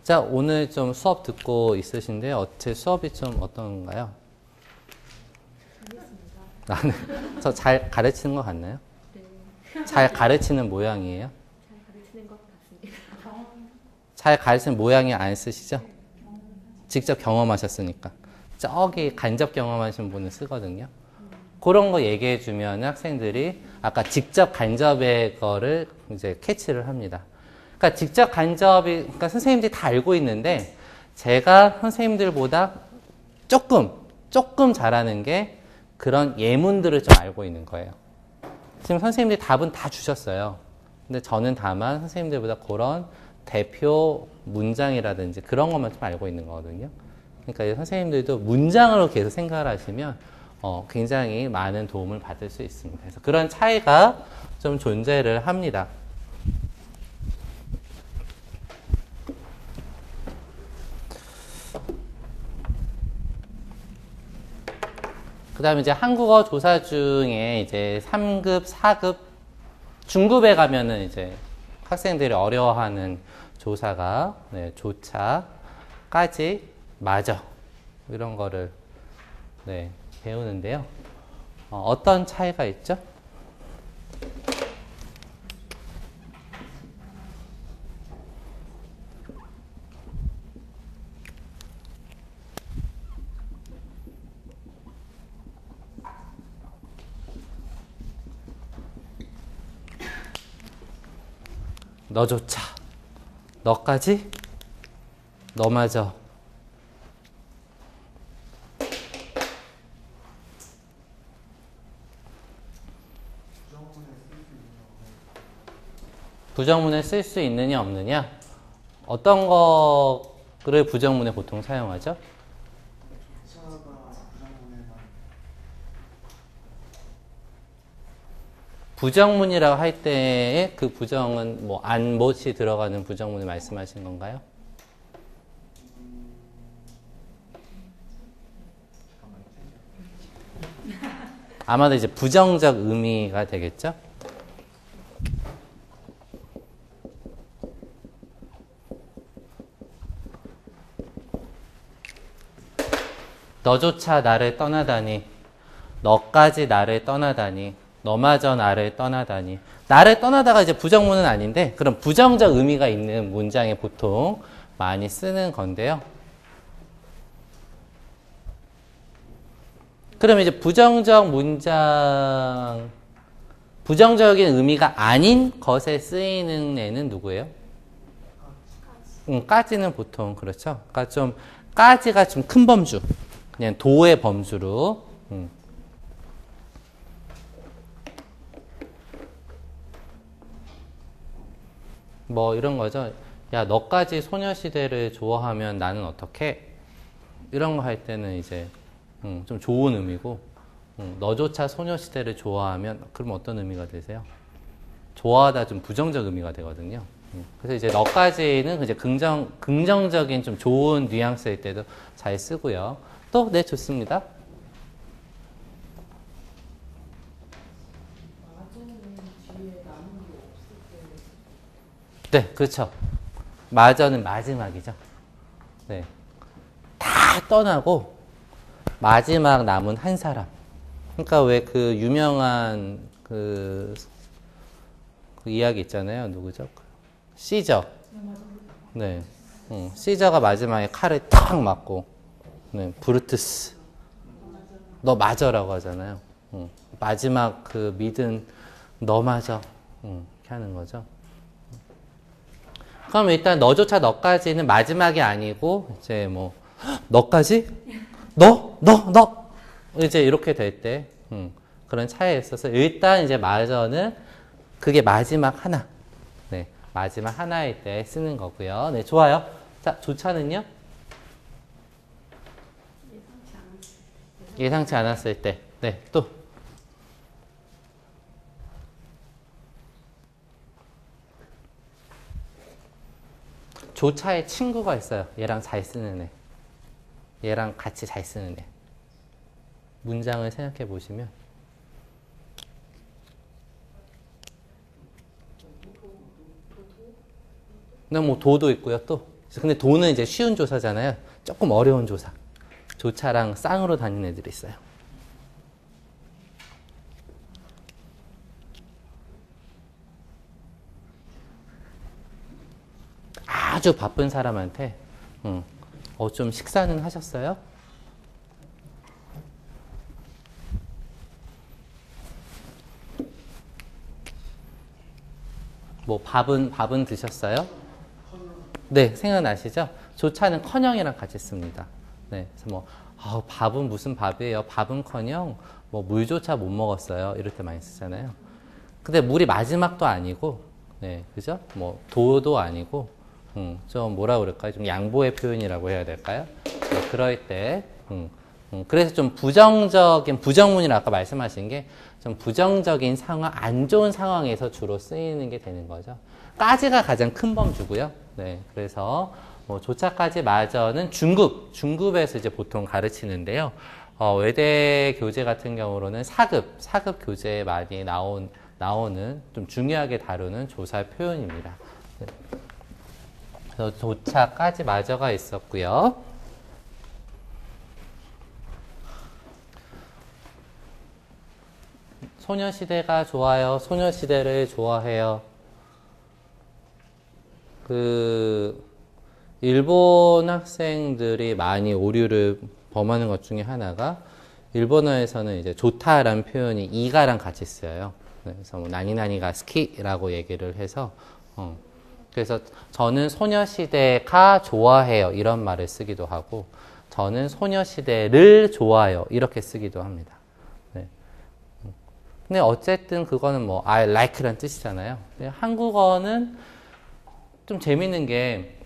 자, 오늘 좀 수업 듣고 있으신데 제 수업이 좀 어떤가요? 나는 저 잘 가르치는 것 같나요? 네. 잘 가르치는 모양이에요? 잘 가르치는 것 같습니다. 잘 가르치는 모양이 안 쓰시죠? 직접 경험하셨으니까. 저기 간접 경험하신 분은 쓰거든요. 그런 거 얘기해 주면 학생들이 아까 직접 간접의 거를 이제 캐치를 합니다. 그러니까 직접 간접이, 그러니까 선생님들이 다 알고 있는데 제가 선생님들보다 조금 잘하는 게 그런 예문들을 좀 알고 있는 거예요. 지금 선생님들이 답은 다 주셨어요. 근데 저는 다만 선생님들보다 그런 대표 문장이라든지 그런 것만 좀 알고 있는 거거든요. 그러니까 선생님들도 문장으로 계속 생각을 하시면 굉장히 많은 도움을 받을 수 있습니다. 그래서 그런 차이가 좀 존재를 합니다. 그 다음에 이제 한국어 조사 중에 이제 3급, 4급, 중급에 가면은 이제 학생들이 어려워하는 조사가, 네, 조차까지, 마저, 이런 거를, 네, 배우는데요. 어떤 차이가 있죠? 너조차, 너까지, 너마저. 부정문에 쓸 수 있느냐 없느냐? 어떤 거를 부정문에 보통 사용하죠? 조차가 부정문에만 부정문이라고 할 때의 그 부정은 뭐 안, 못이 들어가는 부정문을 말씀하신 건가요? 아마도 이제 부정적 의미가 되겠죠? 너조차 나를 떠나다니, 너까지 나를 떠나다니, 너마저 나를 떠나다니. 나를 떠나다가 이제 부정문은 아닌데 그런 부정적 의미가 있는 문장에 보통 많이 쓰는 건데요. 그럼 이제 부정적 문장, 부정적인 의미가 아닌 것에 쓰이는 애는 누구예요? 까지는 보통 그렇죠. 그러니까 좀 까지가 좀 큰 범주, 그냥 도의 범주로. 뭐 이런 거죠. 야, 너까지 소녀시대를 좋아하면 나는 어떻게? 이런 거 할 때는 이제 좀 좋은 의미고, 너조차 소녀시대를 좋아하면 그럼 어떤 의미가 되세요? 좋아하다 좀 부정적 의미가 되거든요. 그래서 이제 너까지는 이제 긍정적인 좀 좋은 뉘앙스일 때도 잘 쓰고요. 또, 네, 좋습니다. 네, 그렇죠. 마저는 마지막이죠. 네. 다 떠나고 마지막 남은 한 사람. 그러니까 왜 그 유명한 그 이야기 있잖아요. 누구죠? 시저. 네. 시저가 마지막에 칼을 탁 맞고, 네. 브루투스. 너 맞아라고 하잖아요. 마지막 그 믿은 너 맞아. 이렇게 하는 거죠. 그럼 일단 너조차 너까지는 마지막이 아니고, 이제 뭐, 너까지? 너? 이제 이렇게 될 때, 그런 차이에 있어서 일단 이제 마저는 그게 마지막 하나. 네. 마지막 하나일 때 쓰는 거고요. 네. 좋아요. 자, 조차는요? 예상치 않았을 때. 네. 또. 조차에 친구가 있어요. 얘랑 잘 쓰는 애. 얘랑 같이 잘 쓰는 애. 문장을 생각해 보시면 근데 뭐 도도 있고요. 또 근데 도는 이제 쉬운 조사잖아요. 조금 어려운 조사. 조차랑 쌍으로 다니는 애들이 있어요. 아주 바쁜 사람한테 좀 식사는 하셨어요? 뭐 밥은 드셨어요? 네, 생각나시죠? 조차는 커녕이랑 같이 씁니다. 네, 그래서 뭐 밥은 무슨 밥이에요? 밥은커녕 뭐 물조차 못 먹었어요. 이럴 때 많이 쓰잖아요. 근데 물이 마지막도 아니고, 네, 그죠? 뭐 도도 아니고, 좀 뭐라 그럴까요? 좀 양보의 표현이라고 해야 될까요? 네, 그럴 때, 그래서 좀 부정문이라 아까 말씀하신 게 좀 부정적인 상황, 안 좋은 상황에서 주로 쓰이는 게 되는 거죠. 까지가 가장 큰 범주고요. 네, 그래서 뭐 조차까지 마저는 중급에서 이제 보통 가르치는데요. 외대 교재 같은 경우로는 사급 교재에 많이 나오는 좀 중요하게 다루는 조사 표현입니다. 네. 그래서 조차까지 마저가 있었고요. 소녀시대가 좋아요. 소녀시대를 좋아해요. 일본 학생들이 많이 오류를 범하는 것 중에 하나가 일본어에서는 이제 좋다라는 표현이 이가랑 같이 쓰여요. 그래서 뭐 나니나니가 스키라고 얘기를 해서 그래서 저는 소녀시대가 좋아해요. 이런 말을 쓰기도 하고 저는 소녀시대를 좋아해요. 이렇게 쓰기도 합니다. 네. 근데 어쨌든 그거는 뭐 I like란 뜻이잖아요. 근데 한국어는 좀 재밌는 게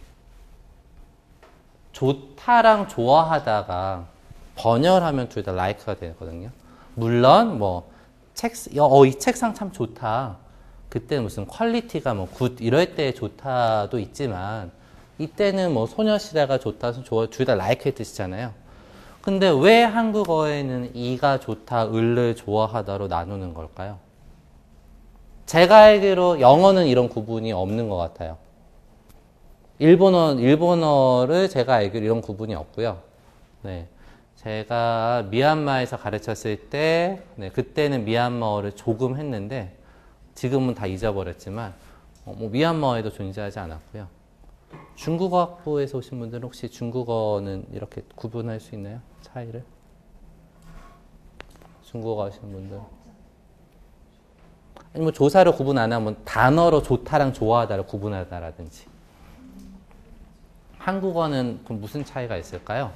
좋다랑 좋아하다가 번역하면 둘 다 like가 되거든요. 물론 뭐 이 책상 참 좋다. 그때 무슨 퀄리티가 뭐 굿 이럴 때 좋다도 있지만 이때는 뭐 소녀시대가 좋다, 둘 다 like의 뜻이잖아요. 근데 왜 한국어에는 이가 좋다, 을을 좋아하다로 나누는 걸까요? 제가 알기로 영어는 이런 구분이 없는 것 같아요. 일본어를 제가 알기로 이런 구분이 없고요. 네. 제가 미얀마에서 가르쳤을 때, 네, 그때는 미얀마어를 조금 했는데, 지금은 다 잊어버렸지만, 뭐 미얀마어에도 존재하지 않았고요. 중국어 학부에서 오신 분들은 혹시 중국어는 이렇게 구분할 수 있나요? 차이를? 중국어 하시는 분들. 아니, 뭐 조사를 구분 안 하면 단어로 좋다랑 좋아하다를 구분하다라든지. 한국어는 그럼 무슨 차이가 있을까요?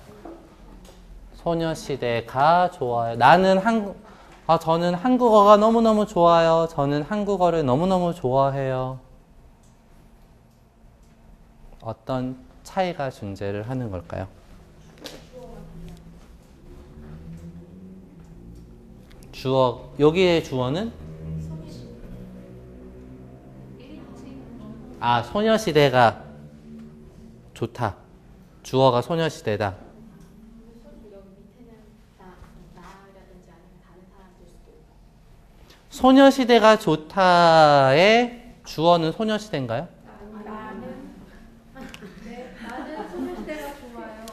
소녀시대가 좋아요. 저는 한국어가 너무너무 좋아요. 저는 한국어를 너무너무 좋아해요. 어떤 차이가 존재를 하는 걸까요? 주어, 여기의 주어는? 소녀시대가 좋다. 주어가 소녀시대다. 소녀시대가 좋다의 주어는 소녀시대인가요? 나는 소녀시대가 좋아요.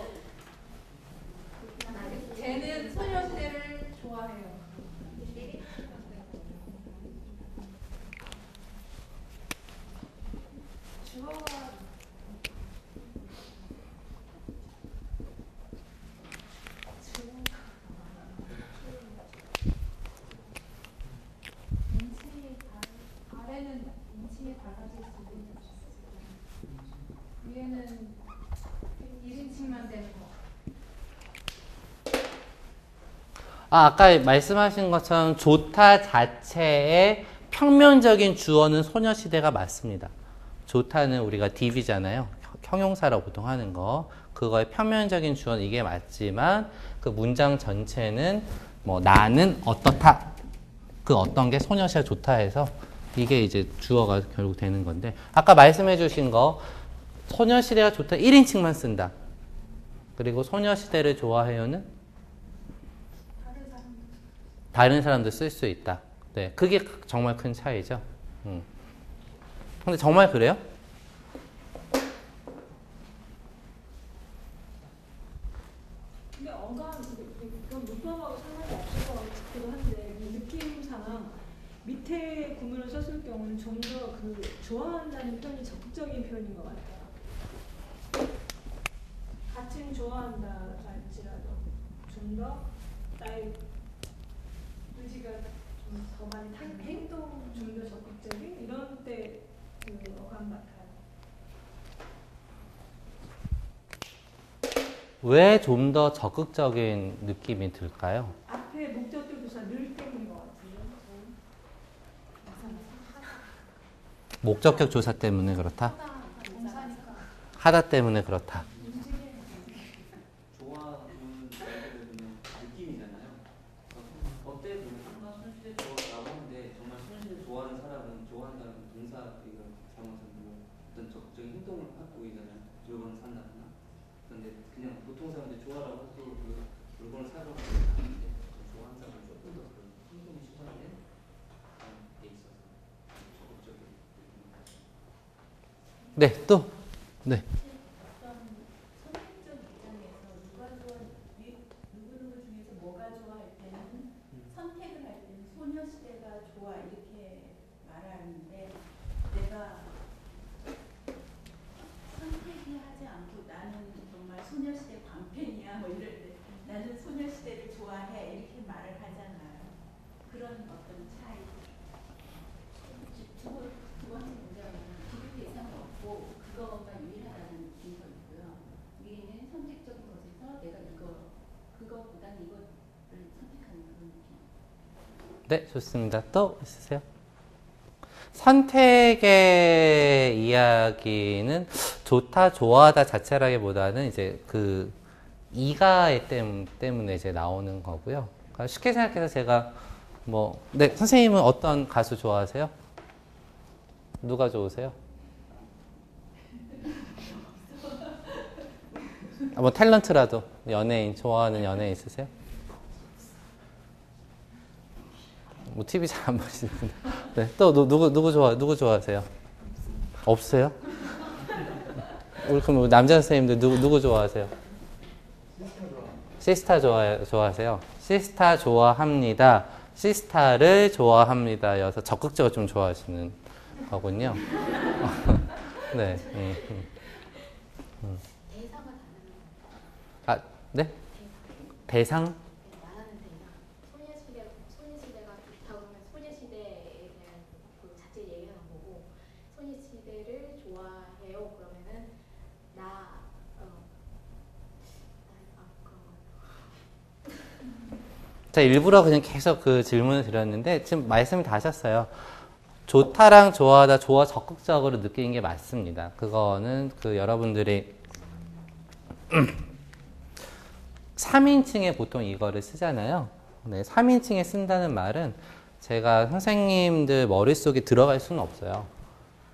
2층에 달라질 수도 있는 위에는 1인칭만 되는 거. 아까 말씀하신 것처럼 조타 자체의 평면적인 주어는 소녀시대가 맞습니다. 조타는 우리가 DV잖아요. 형용사라고 보통 하는 거. 그거의 평면적인 주어는 이게 맞지만 그 문장 전체는 뭐 나는 어떻다. 그 어떤 게 소녀시대 조타해서 이게 이제 주어가 결국 되는 건데 아까 말씀해 주신 거 소녀시대가 좋다 1인칭만 쓴다. 그리고 소녀시대를 좋아해요는 다른 사람도 쓸 수 있다. 네, 그게 정말 큰 차이죠. 근데 정말 그래요? 근데 그건 문법하고 상관이 없을 것 같기도 한데 느낌상 밑에 구문을 썼을 경우는 좀 더 그 좋아한다는 표현이 적극적인 표현인 것 같아요. 같은 좋아한다 할지라도 좀 더 나의 의지가 좀 더 많이 행동 좀 더 적극적인 이런 때 그 어감 같아요. 왜 좀 더 적극적인 느낌이 들까요? 앞에 목적격 조사 늘 때문인 것 같아요. 목적격 조사 때문에 그렇다? 동사니까. 하다 때문에 그렇다. 좋아하는 그냥 느낌이잖아요. 어때 보면 나 손실에 좋아라고 하는데 정말 손실을 좋아하는 사람은 좋아한다는 동사 이거 잘못하면 뭐 어떤 적극적인 행동을 하고 있잖아요. 물건을 산다거나. 그런데 그냥 보통 사람들이 좋아라고 해도 그 물건을 사려고 하는데 좋아하는 사람은 조금 더 그런 행동이 추상된 게 있어서 적극적인. 네, 또. 네. 어떤 선택적 입장에서 누구누구 중에서 뭐가 좋아 할 때는 선택을 할 때는 소녀시대가 좋아 이렇게 말하는데 내가 선택이 하지 않고 나는 정말 소녀시대 광팬이야 뭐 이럴 때 나는 소녀시대를 좋아해 이렇게 말을 하잖아요. 그런 어떤 차이. 두 번째 문제는 기록 대상이 없고 그거가 유일하다는 증거 있고요. 위에는 선택적인 것에서 내가 그거보다는 이거를 선택하는 그런 느낌. 네, 좋습니다. 또 있으세요? 선택의 이야기는 좋다, 좋아하다 자체라기보다는 이제 그 이가의 때문에 이제 나오는 거고요. 그러니까 쉽게 생각해서 제가 네, 선생님은 어떤 가수 좋아하세요? 누가 좋으세요? 뭐 탤런트라도 연예인 좋아하는 연예인 있으세요? 뭐 TV 잘 안 보시는데. 네, 또 누구 좋아하세요? 없어요? 우리 그럼 남자 선생님들 누구 좋아하세요? 시스타 좋아하세요? 시스타 좋아합니다. 시스타를 좋아합니다. 여서 적극적으로 좀 좋아하시는 거군요. 네. 대사가 다른 아, 네? 대상? 말하는 대상. 소녀시대가 좋다 그러면 소녀시대에 대한 그 자체 얘기하는 거고 소녀시대를 좋아해요 그러면은 제가 일부러 그냥 계속 그 질문을 드렸는데 지금 말씀을 다 하셨어요. 좋다랑 좋아하다, 좋아 적극적으로 느끼는 게 맞습니다. 그거는 그 여러분들이 3인칭에 보통 이거를 쓰잖아요. 네, 3인칭에 쓴다는 말은 제가 선생님들 머릿속에 들어갈 수는 없어요.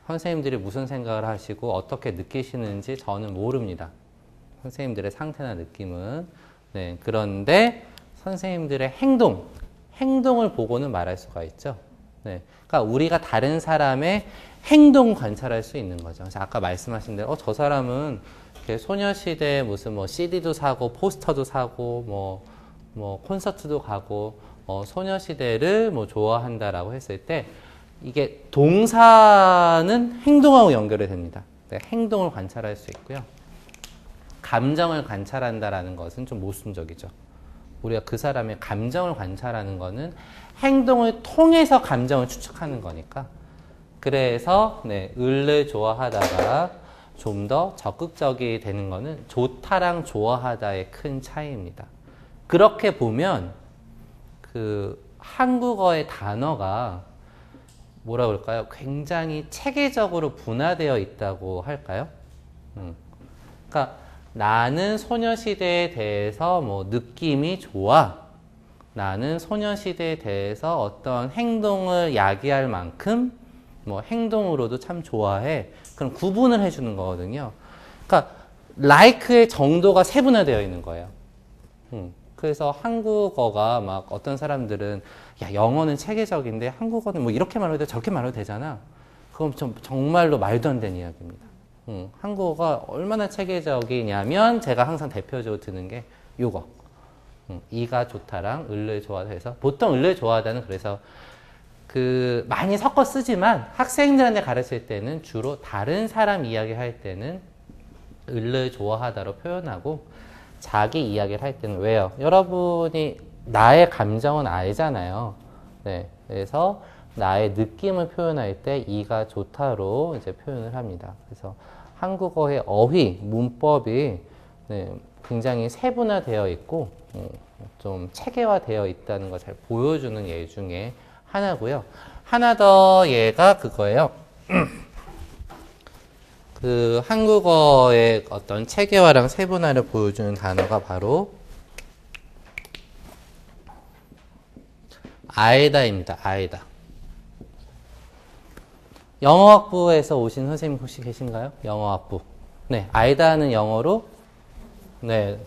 선생님들이 무슨 생각을 하시고 어떻게 느끼시는지 저는 모릅니다. 선생님들의 상태나 느낌은. 네, 그런데 선생님들의 행동을 보고는 말할 수가 있죠. 네, 그러니까 우리가 다른 사람의 행동 관찰할 수 있는 거죠. 그래서 아까 말씀하신 대로 저 사람은 소녀시대 무슨 CD도 사고 포스터도 사고 콘서트도 가고 소녀시대를 좋아한다라고 했을 때 이게 동사는 행동하고 연결이 됩니다. 네, 행동을 관찰할 수 있고요. 감정을 관찰한다라는 것은 좀 모순적이죠. 우리가 그 사람의 감정을 관찰하는 거는 행동을 통해서 감정을 추측하는 거니까 그래서 네, 을을 좋아하다가 좀 더 적극적이 되는 거는 좋다랑 좋아하다의 큰 차이입니다. 그렇게 보면 그 한국어의 단어가 뭐라 그럴까요? 굉장히 체계적으로 분화되어 있다고 할까요? 그러니까 나는 소녀시대에 대해서 뭐 느낌이 좋아. 나는 소녀시대에 대해서 어떤 행동을 야기할 만큼 뭐 행동으로도 참 좋아해. 그럼 구분을 해주는 거거든요. 그러니까 like의 정도가 세분화되어 있는 거예요. 그래서 한국어가 막 어떤 사람들은 야 영어는 체계적인데 한국어는 뭐 이렇게 말해도 저렇게 말해도 되잖아. 그건 좀 정말로 말도 안 되는 이야기입니다. 한국어가 얼마나 체계적이냐면 제가 항상 대표적으로 드는 게 요거. 이가 좋다랑 을을 좋아해서 보통 을을 좋아하다는 그래서 그 많이 섞어 쓰지만 학생들한테 가르칠 때는 주로 다른 사람 이야기할 때는 을을 좋아하다로 표현하고 자기 이야기를 할 때는 왜요? 여러분이 나의 감정은 알잖아요. 네, 그래서 나의 느낌을 표현할 때 이가 좋다로 이제 표현을 합니다. 그래서 한국어의 어휘, 문법이 네, 굉장히 세분화되어 있고 좀 체계화되어 있다는 걸 잘 보여주는 예 중에 하나고요. 하나 더 예가 그거예요. 그 한국어의 어떤 체계화랑 세분화를 보여주는 단어가 바로 아에다입니다. 아에다. 영어학부에서 오신 선생님 혹시 계신가요? 영어학부. 네, 아에다는 영어로 네.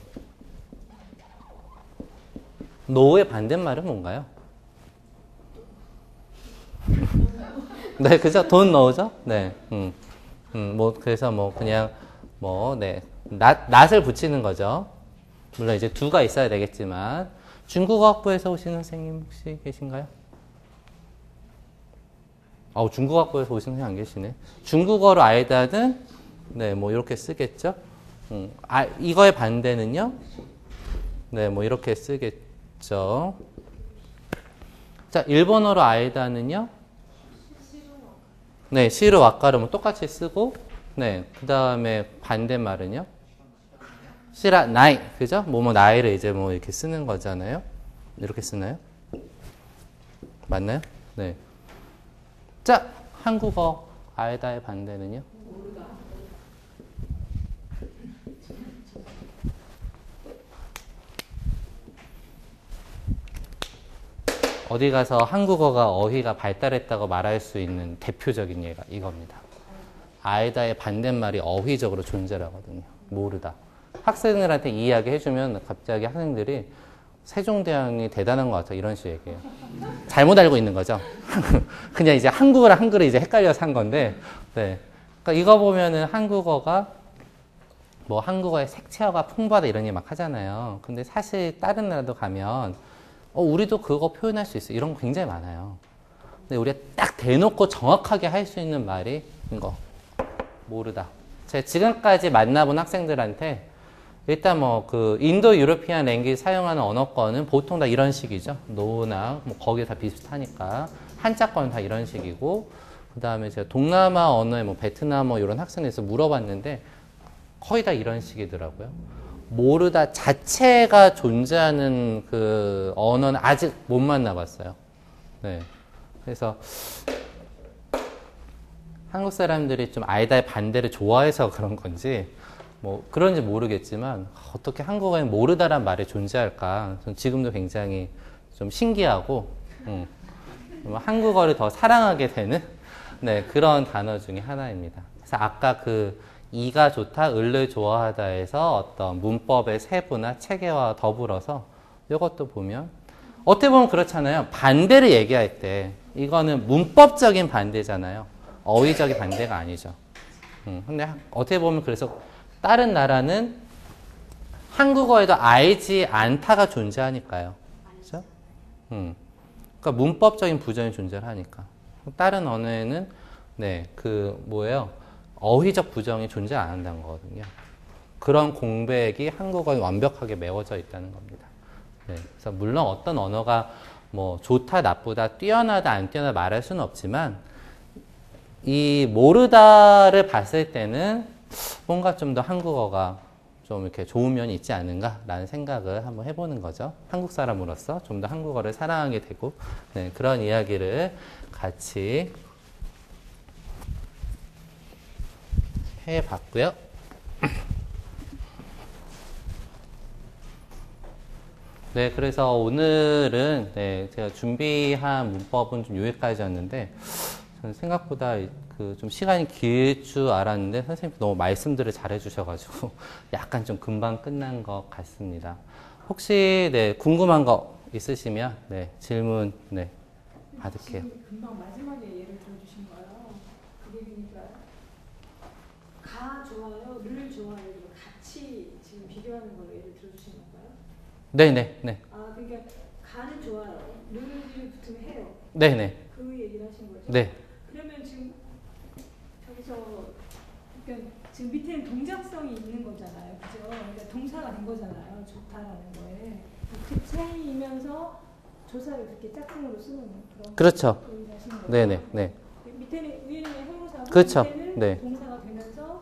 노의 반대말은 뭔가요? 네, 그죠? 돈 넣으죠? 네. 뭐, 그래서 뭐, 그냥, 뭐, 네. 낫을 붙이는 거죠. 물론 이제 두가 있어야 되겠지만. 중국어 학부에서 오신 선생님 혹시 계신가요? 중국어 학부에서 오신 선생님 안 계시네. 중국어로 아이다는, 네, 뭐, 이렇게 쓰겠죠? 이거의 반대는요? 네, 뭐, 이렇게 쓰겠죠. 자, 일본어로 아이다는요? 네, 시루 와까르 똑같이 쓰고, 네, 그 다음에 반대말은요? 시라 나이, 그죠? 뭐뭐 나이를 이제 뭐 이렇게 쓰는 거잖아요. 이렇게 쓰나요? 맞나요? 네. 자, 한국어 아이다의 반대는요? 어디 가서 한국어가 어휘가 발달했다고 말할 수 있는 대표적인 예가 이겁니다. 아이다의 반대말이 어휘적으로 존재를 하거든요. 모르다. 학생들한테 이 이야기 해주면 갑자기 학생들이 세종대왕이 대단한 것 같아. 이런 식으로 얘기해요. 잘못 알고 있는 거죠. 그냥 이제 한국어랑 한글을 이제 헷갈려서 한 건데, 네. 그러니까 이거 보면은 한국어가 뭐 한국어의 색채어가 풍부하다 이런 얘기 막 하잖아요. 근데 사실 다른 나라도 가면 우리도 그거 표현할 수 있어. 이런 거 굉장히 많아요. 근데 우리가 딱 대놓고 정확하게 할 수 있는 말이 이거. 모르다. 제가 지금까지 만나본 학생들한테 일단 뭐 그 인도 유로피안 랭귀지 사용하는 언어권은 보통 다 이런 식이죠. 노나 뭐 거기 다 비슷하니까 한자권 다 이런 식이고 그 다음에 제가 동남아 언어에 뭐 베트남어 이런 학생에서 물어봤는데 거의 다 이런 식이더라고요. 모르다 자체가 존재하는 그 언어는 아직 못 만나봤어요. 네. 그래서 한국 사람들이 좀 아이다의 반대를 좋아해서 그런 건지 뭐 그런지 모르겠지만 어떻게 한국어에 모르다란 말이 존재할까? 전 지금도 굉장히 좀 신기하고 한국어를 더 사랑하게 되는 네, 그런 단어 중에 하나입니다. 그래서 아까 그 이가 좋다, 을을 좋아하다에서 어떤 문법의 세부나 체계와 더불어서 이것도 보면 어떻게 보면 그렇잖아요. 반대를 얘기할 때 이거는 문법적인 반대잖아요. 어휘적인 반대가 아니죠. 근데 어떻게 보면 그래서 다른 나라는 한국어에도 알지 않다가 존재하니까요. 그렇죠? 그러니까 문법적인 부정이 존재하니까. 다른 언어에는 네, 그 뭐예요? 어휘적 부정이 존재 안 한다는 거거든요. 그런 공백이 한국어에 완벽하게 메워져 있다는 겁니다. 네, 그래서 물론 어떤 언어가 뭐 좋다, 나쁘다, 뛰어나다, 안 뛰어나다 말할 수는 없지만 이 모르다를 봤을 때는 뭔가 좀 더 한국어가 좀 이렇게 좋은 면이 있지 않은가라는 생각을 한번 해보는 거죠. 한국 사람으로서 좀 더 한국어를 사랑하게 되고, 네, 그런 이야기를 같이 해봤고요. 네, 그래서 오늘은 네, 제가 준비한 문법은 좀 여기까지였는데, 저는 생각보다 그 좀 시간이 길 줄 알았는데 선생님 너무 말씀들을 잘 해주셔가지고 약간 좀 금방 끝난 것 같습니다. 혹시 네, 궁금한 거 있으시면 네, 질문 네, 받을게요. 지금 금방 마지막에 예를 들어주신 거요. 그게 그러니까 가 좋아요, 를 좋아요, 같이 지금 비교하는 걸로 예를 들어주신 건가요? 네네 네. 아, 그러니까 가는 좋아요, 를 붙으면 해요. 네네 그 얘기를 하신 거죠? 네. 그러면 지금 저기서 그러니까 지금 밑에는 동작성이 있는 거잖아요, 그죠? 그러니까 동사가 된 거잖아요, 좋다라는 거에. 그 차이면서 조사를 그렇게 짝꿍으로 쓰는 그런. 그렇죠. 얘기를 하신 거예요. 네네 네. 밑에는 위에는 형용사고 그렇죠. 밑에는 네. 동사가 되면서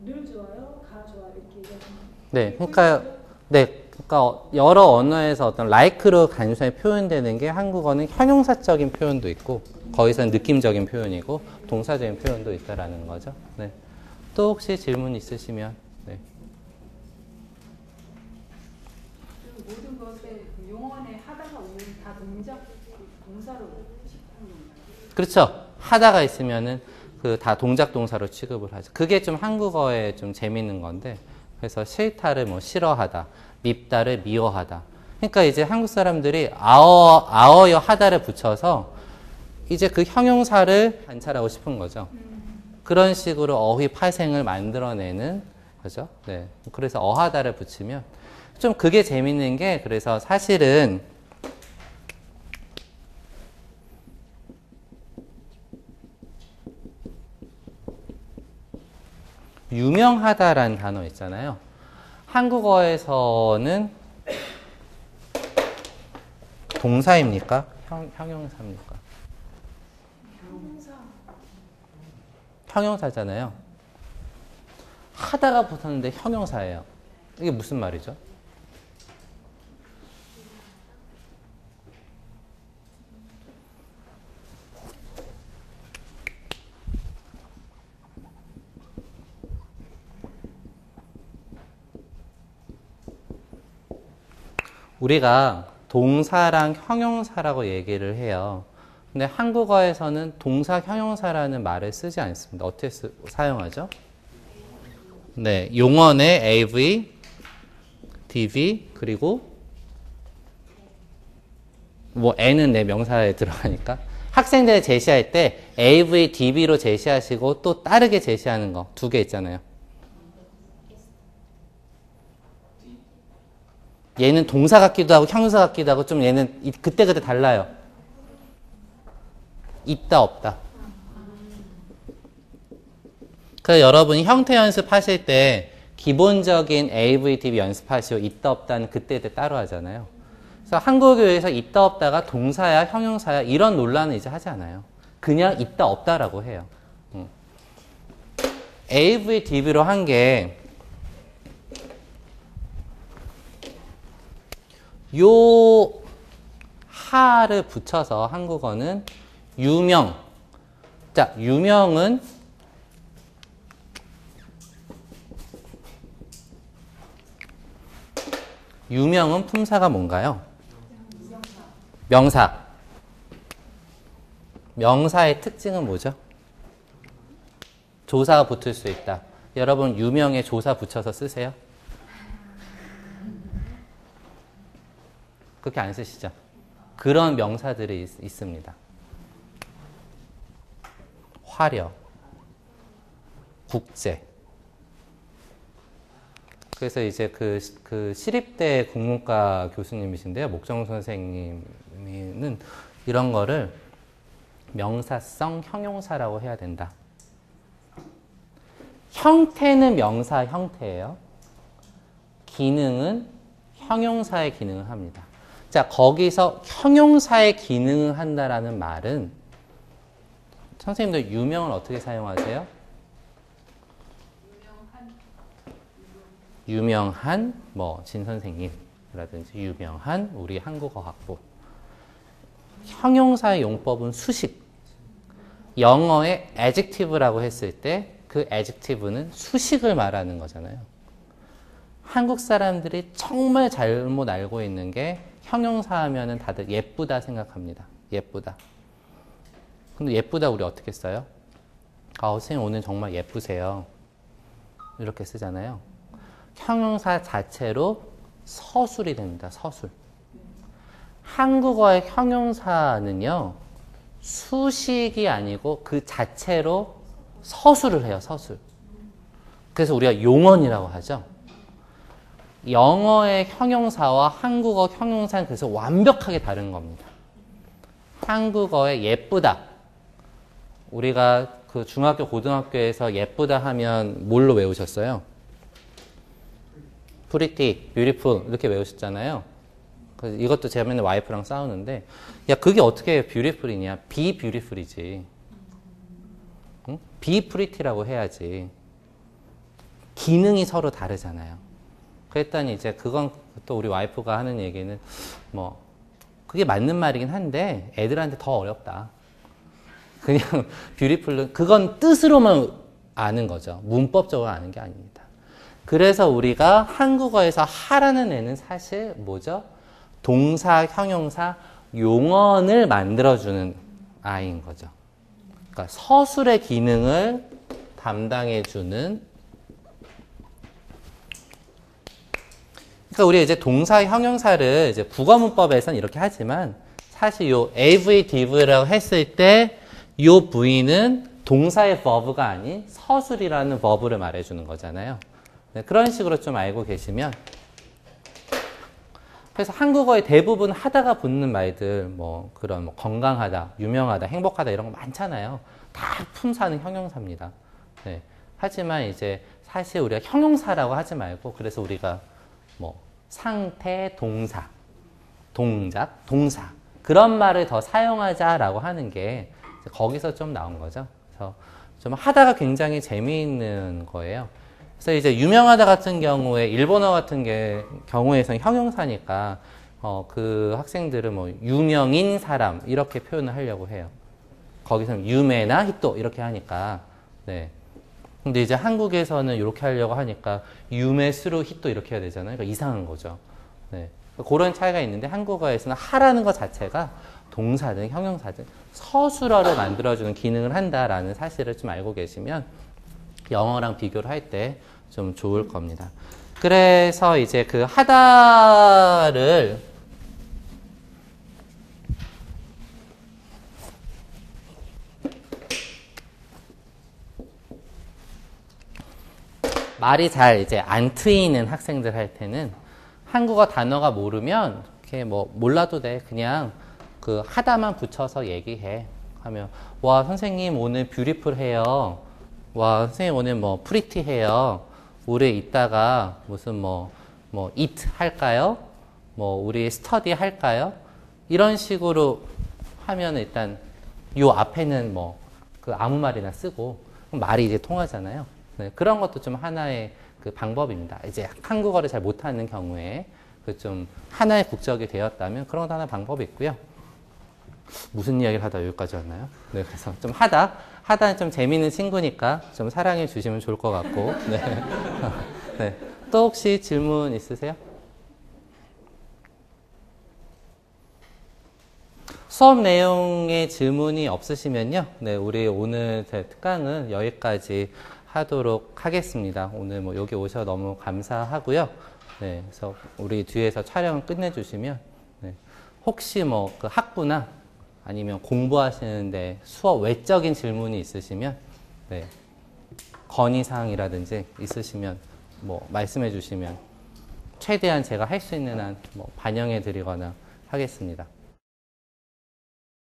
늘 좋아요, 가 좋아요 이렇게 얘기하시는 거예요. 네, 그러니까 네, 그러니까 여러 언어에서 어떤 like로 간소하게 표현되는 게 한국어는 형용사적인 표현도 있고 거기서는 느낌적인 표현이고 동사적인 표현도 있다라는 거죠. 네. 또 혹시 질문 있으시면 네. 모든 것에 용언에 하다가 오면 다 동작 동사로 식하는 건가요? 그렇죠. 하다가 있으면은 그 다 동작 동사로 취급을 하죠. 그게 좀 한국어에 좀 재밌는 건데, 그래서 싫다를 뭐 싫어하다, 밉다를 미워하다. 그러니까 이제 한국 사람들이 아어여 하다를 붙여서 이제 그 형용사를 관찰하고 싶은 거죠. 그런 식으로 어휘 파생을 만들어내는 거죠. 네. 그래서 어하다를 붙이면 좀 그게 재밌는 게, 그래서 사실은 유명하다라는 단어 있잖아요. 한국어에서는 동사입니까? 형용사입니까? 형용사잖아요. 하다가 붙었는데 형용사예요. 이게 무슨 말이죠? 우리가 동사랑 형용사라고 얘기를 해요. 근데 한국어에서는 동사, 형용사라는 말을 쓰지 않습니다. 어떻게 사용하죠? 네, 용언에 AV, DV, 그리고 뭐 N은 내 명사에 들어가니까 학생들 제시할 때 AV, DV로 제시하시고 또 다르게 제시하는 거 두 개 있잖아요. 얘는 동사 같기도 하고 형용사 같기도 하고 좀 얘는 그때그때 달라요. 있다 없다. 그래서 여러분이 형태 연습하실 때 기본적인 AV, DV 연습하시고 있다 없다는 그때그때 따로 하잖아요. 그래서 한국어에서 있다 없다가 동사야 형용사야 이런 논란은 이제 하지 않아요. 그냥 있다 없다라고 해요. AV, DV로 한 게 요 하를 붙여서 한국어는 유명. 자, 유명은 품사가 뭔가요? 명사. 명사의 특징은 뭐죠? 조사가 붙을 수 있다. 여러분 유명에 조사 붙여서 쓰세요? 그렇게 안 쓰시죠? 그런 명사들이 있습니다. 화려, 국제. 그래서 이제 그 시립대 국문과 교수님이신데요. 목정 선생님은 이런 거를 명사성 형용사라고 해야 된다. 형태는 명사 형태예요. 기능은 형용사의 기능을 합니다. 자, 거기서 형용사의 기능을 한다라는 말은 선생님들 유명을 어떻게 사용하세요? 유명한 뭐 진 선생님이라든지 유명한 우리 한국어 학부. 형용사의 용법은 수식. 영어의 adjective라고 했을 때 그 adjective는 수식을 말하는 거잖아요. 한국 사람들이 정말 잘못 알고 있는 게 형용사 하면은 다들 예쁘다 생각합니다. 예쁘다. 근데 예쁘다 우리 어떻게 써요? 선생님 오늘 정말 예쁘세요. 이렇게 쓰잖아요. 형용사 자체로 서술이 됩니다. 서술. 한국어의 형용사는요. 수식이 아니고 그 자체로 서술을 해요. 서술. 그래서 우리가 용언이라고 하죠. 영어의 형용사와 한국어 형용사는 그래서 완벽하게 다른 겁니다. 한국어의 예쁘다. 우리가 그 중학교, 고등학교에서 예쁘다 하면 뭘로 외우셨어요? pretty, beautiful 이렇게 외우셨잖아요. 그래서 이것도 제가 맨날 와이프랑 싸우는데 야 그게 어떻게 beautiful이냐? be beautiful이지. 응? be pretty라고 해야지. 기능이 서로 다르잖아요. 그랬더니 이제 그건 또 우리 와이프가 하는 얘기는 뭐 그게 맞는 말이긴 한데 애들한테 더 어렵다. 그냥 beautiful은 그건 뜻으로만 아는 거죠. 문법적으로 아는 게 아닙니다. 그래서 우리가 한국어에서 하라는 애는 사실 뭐죠? 동사, 형용사, 용언을 만들어주는 아이인 거죠. 그러니까 서술의 기능을 담당해주는. 그러니까 우리 이제 동사, 형용사를 이제 국어문법에서는 이렇게 하지만 사실 요 AV, DV라고 했을 때 요 V는 동사의 verb가 아닌 서술이라는 verb를 말해주는 거잖아요. 네, 그런 식으로 좀 알고 계시면. 그래서 한국어의 대부분 하다가 붙는 말들, 뭐 그런 뭐 건강하다, 유명하다, 행복하다 이런 거 많잖아요. 다 품사는 형용사입니다. 네. 하지만 이제 사실 우리가 형용사라고 하지 말고 그래서 우리가 뭐 상태, 동사, 동작, 동사 그런 말을 더 사용하자라고 하는 게 거기서 좀 나온 거죠. 그래서 좀 하다가 굉장히 재미있는 거예요. 그래서 이제 유명하다 같은 경우에 일본어 같은 경우에서는 형용사니까 그 학생들은 뭐 유명인 사람 이렇게 표현을 하려고 해요. 거기서는 유메나 히토 이렇게 하니까. 네. 근데 이제 한국에서는 이렇게 하려고 하니까 유메스루 히토 이렇게 해야 되잖아요. 그러니까 이상한 거죠. 네. 그런 차이가 있는데 한국어에서는 하라는 것 자체가 동사든 형용사든 서술어를 만들어주는 기능을 한다라는 사실을 좀 알고 계시면 영어랑 비교를 할 때 좀 좋을 겁니다. 그래서 이제 그 하다를 말이 잘 이제 안 트이는 학생들 할 때는 한국어 단어가 모르면 이렇게 뭐 몰라도 돼. 그냥 그 하다만 붙여서 얘기해. 하면 와 선생님 오늘 뷰티풀해요. 와 선생님 오늘 뭐 프리티해요. 우리 이따가 무슨 뭐 eat 할까요? 뭐 우리 study 할까요? 이런 식으로 하면 일단 요 앞에는 뭐 그 아무 말이나 쓰고 말이 이제 통하잖아요. 네, 그런 것도 좀 하나의 그 방법입니다. 이제 한국어를 잘 못하는 경우에 그 좀 하나의 국적이 되었다면 그런 것도 하나 방법이 있고요. 무슨 이야기를 하다 여기까지 왔나요? 네, 그래서 좀 하다는 좀 재미있는 친구니까 좀 사랑해 주시면 좋을 것 같고. 네. 네. 또 혹시 질문 있으세요? 수업 내용에 질문이 없으시면요. 네, 우리 오늘 특강은 여기까지 하도록 하겠습니다. 오늘 뭐 여기 오셔서 너무 감사하고요. 네, 그래서 우리 뒤에서 촬영을 끝내주시면 네, 혹시 뭐 그 학부나 아니면 공부하시는데 수업 외적인 질문이 있으시면 네, 건의사항이라든지 있으시면 뭐 말씀해 주시면 최대한 제가 할 수 있는 한 뭐 반영해 드리거나 하겠습니다.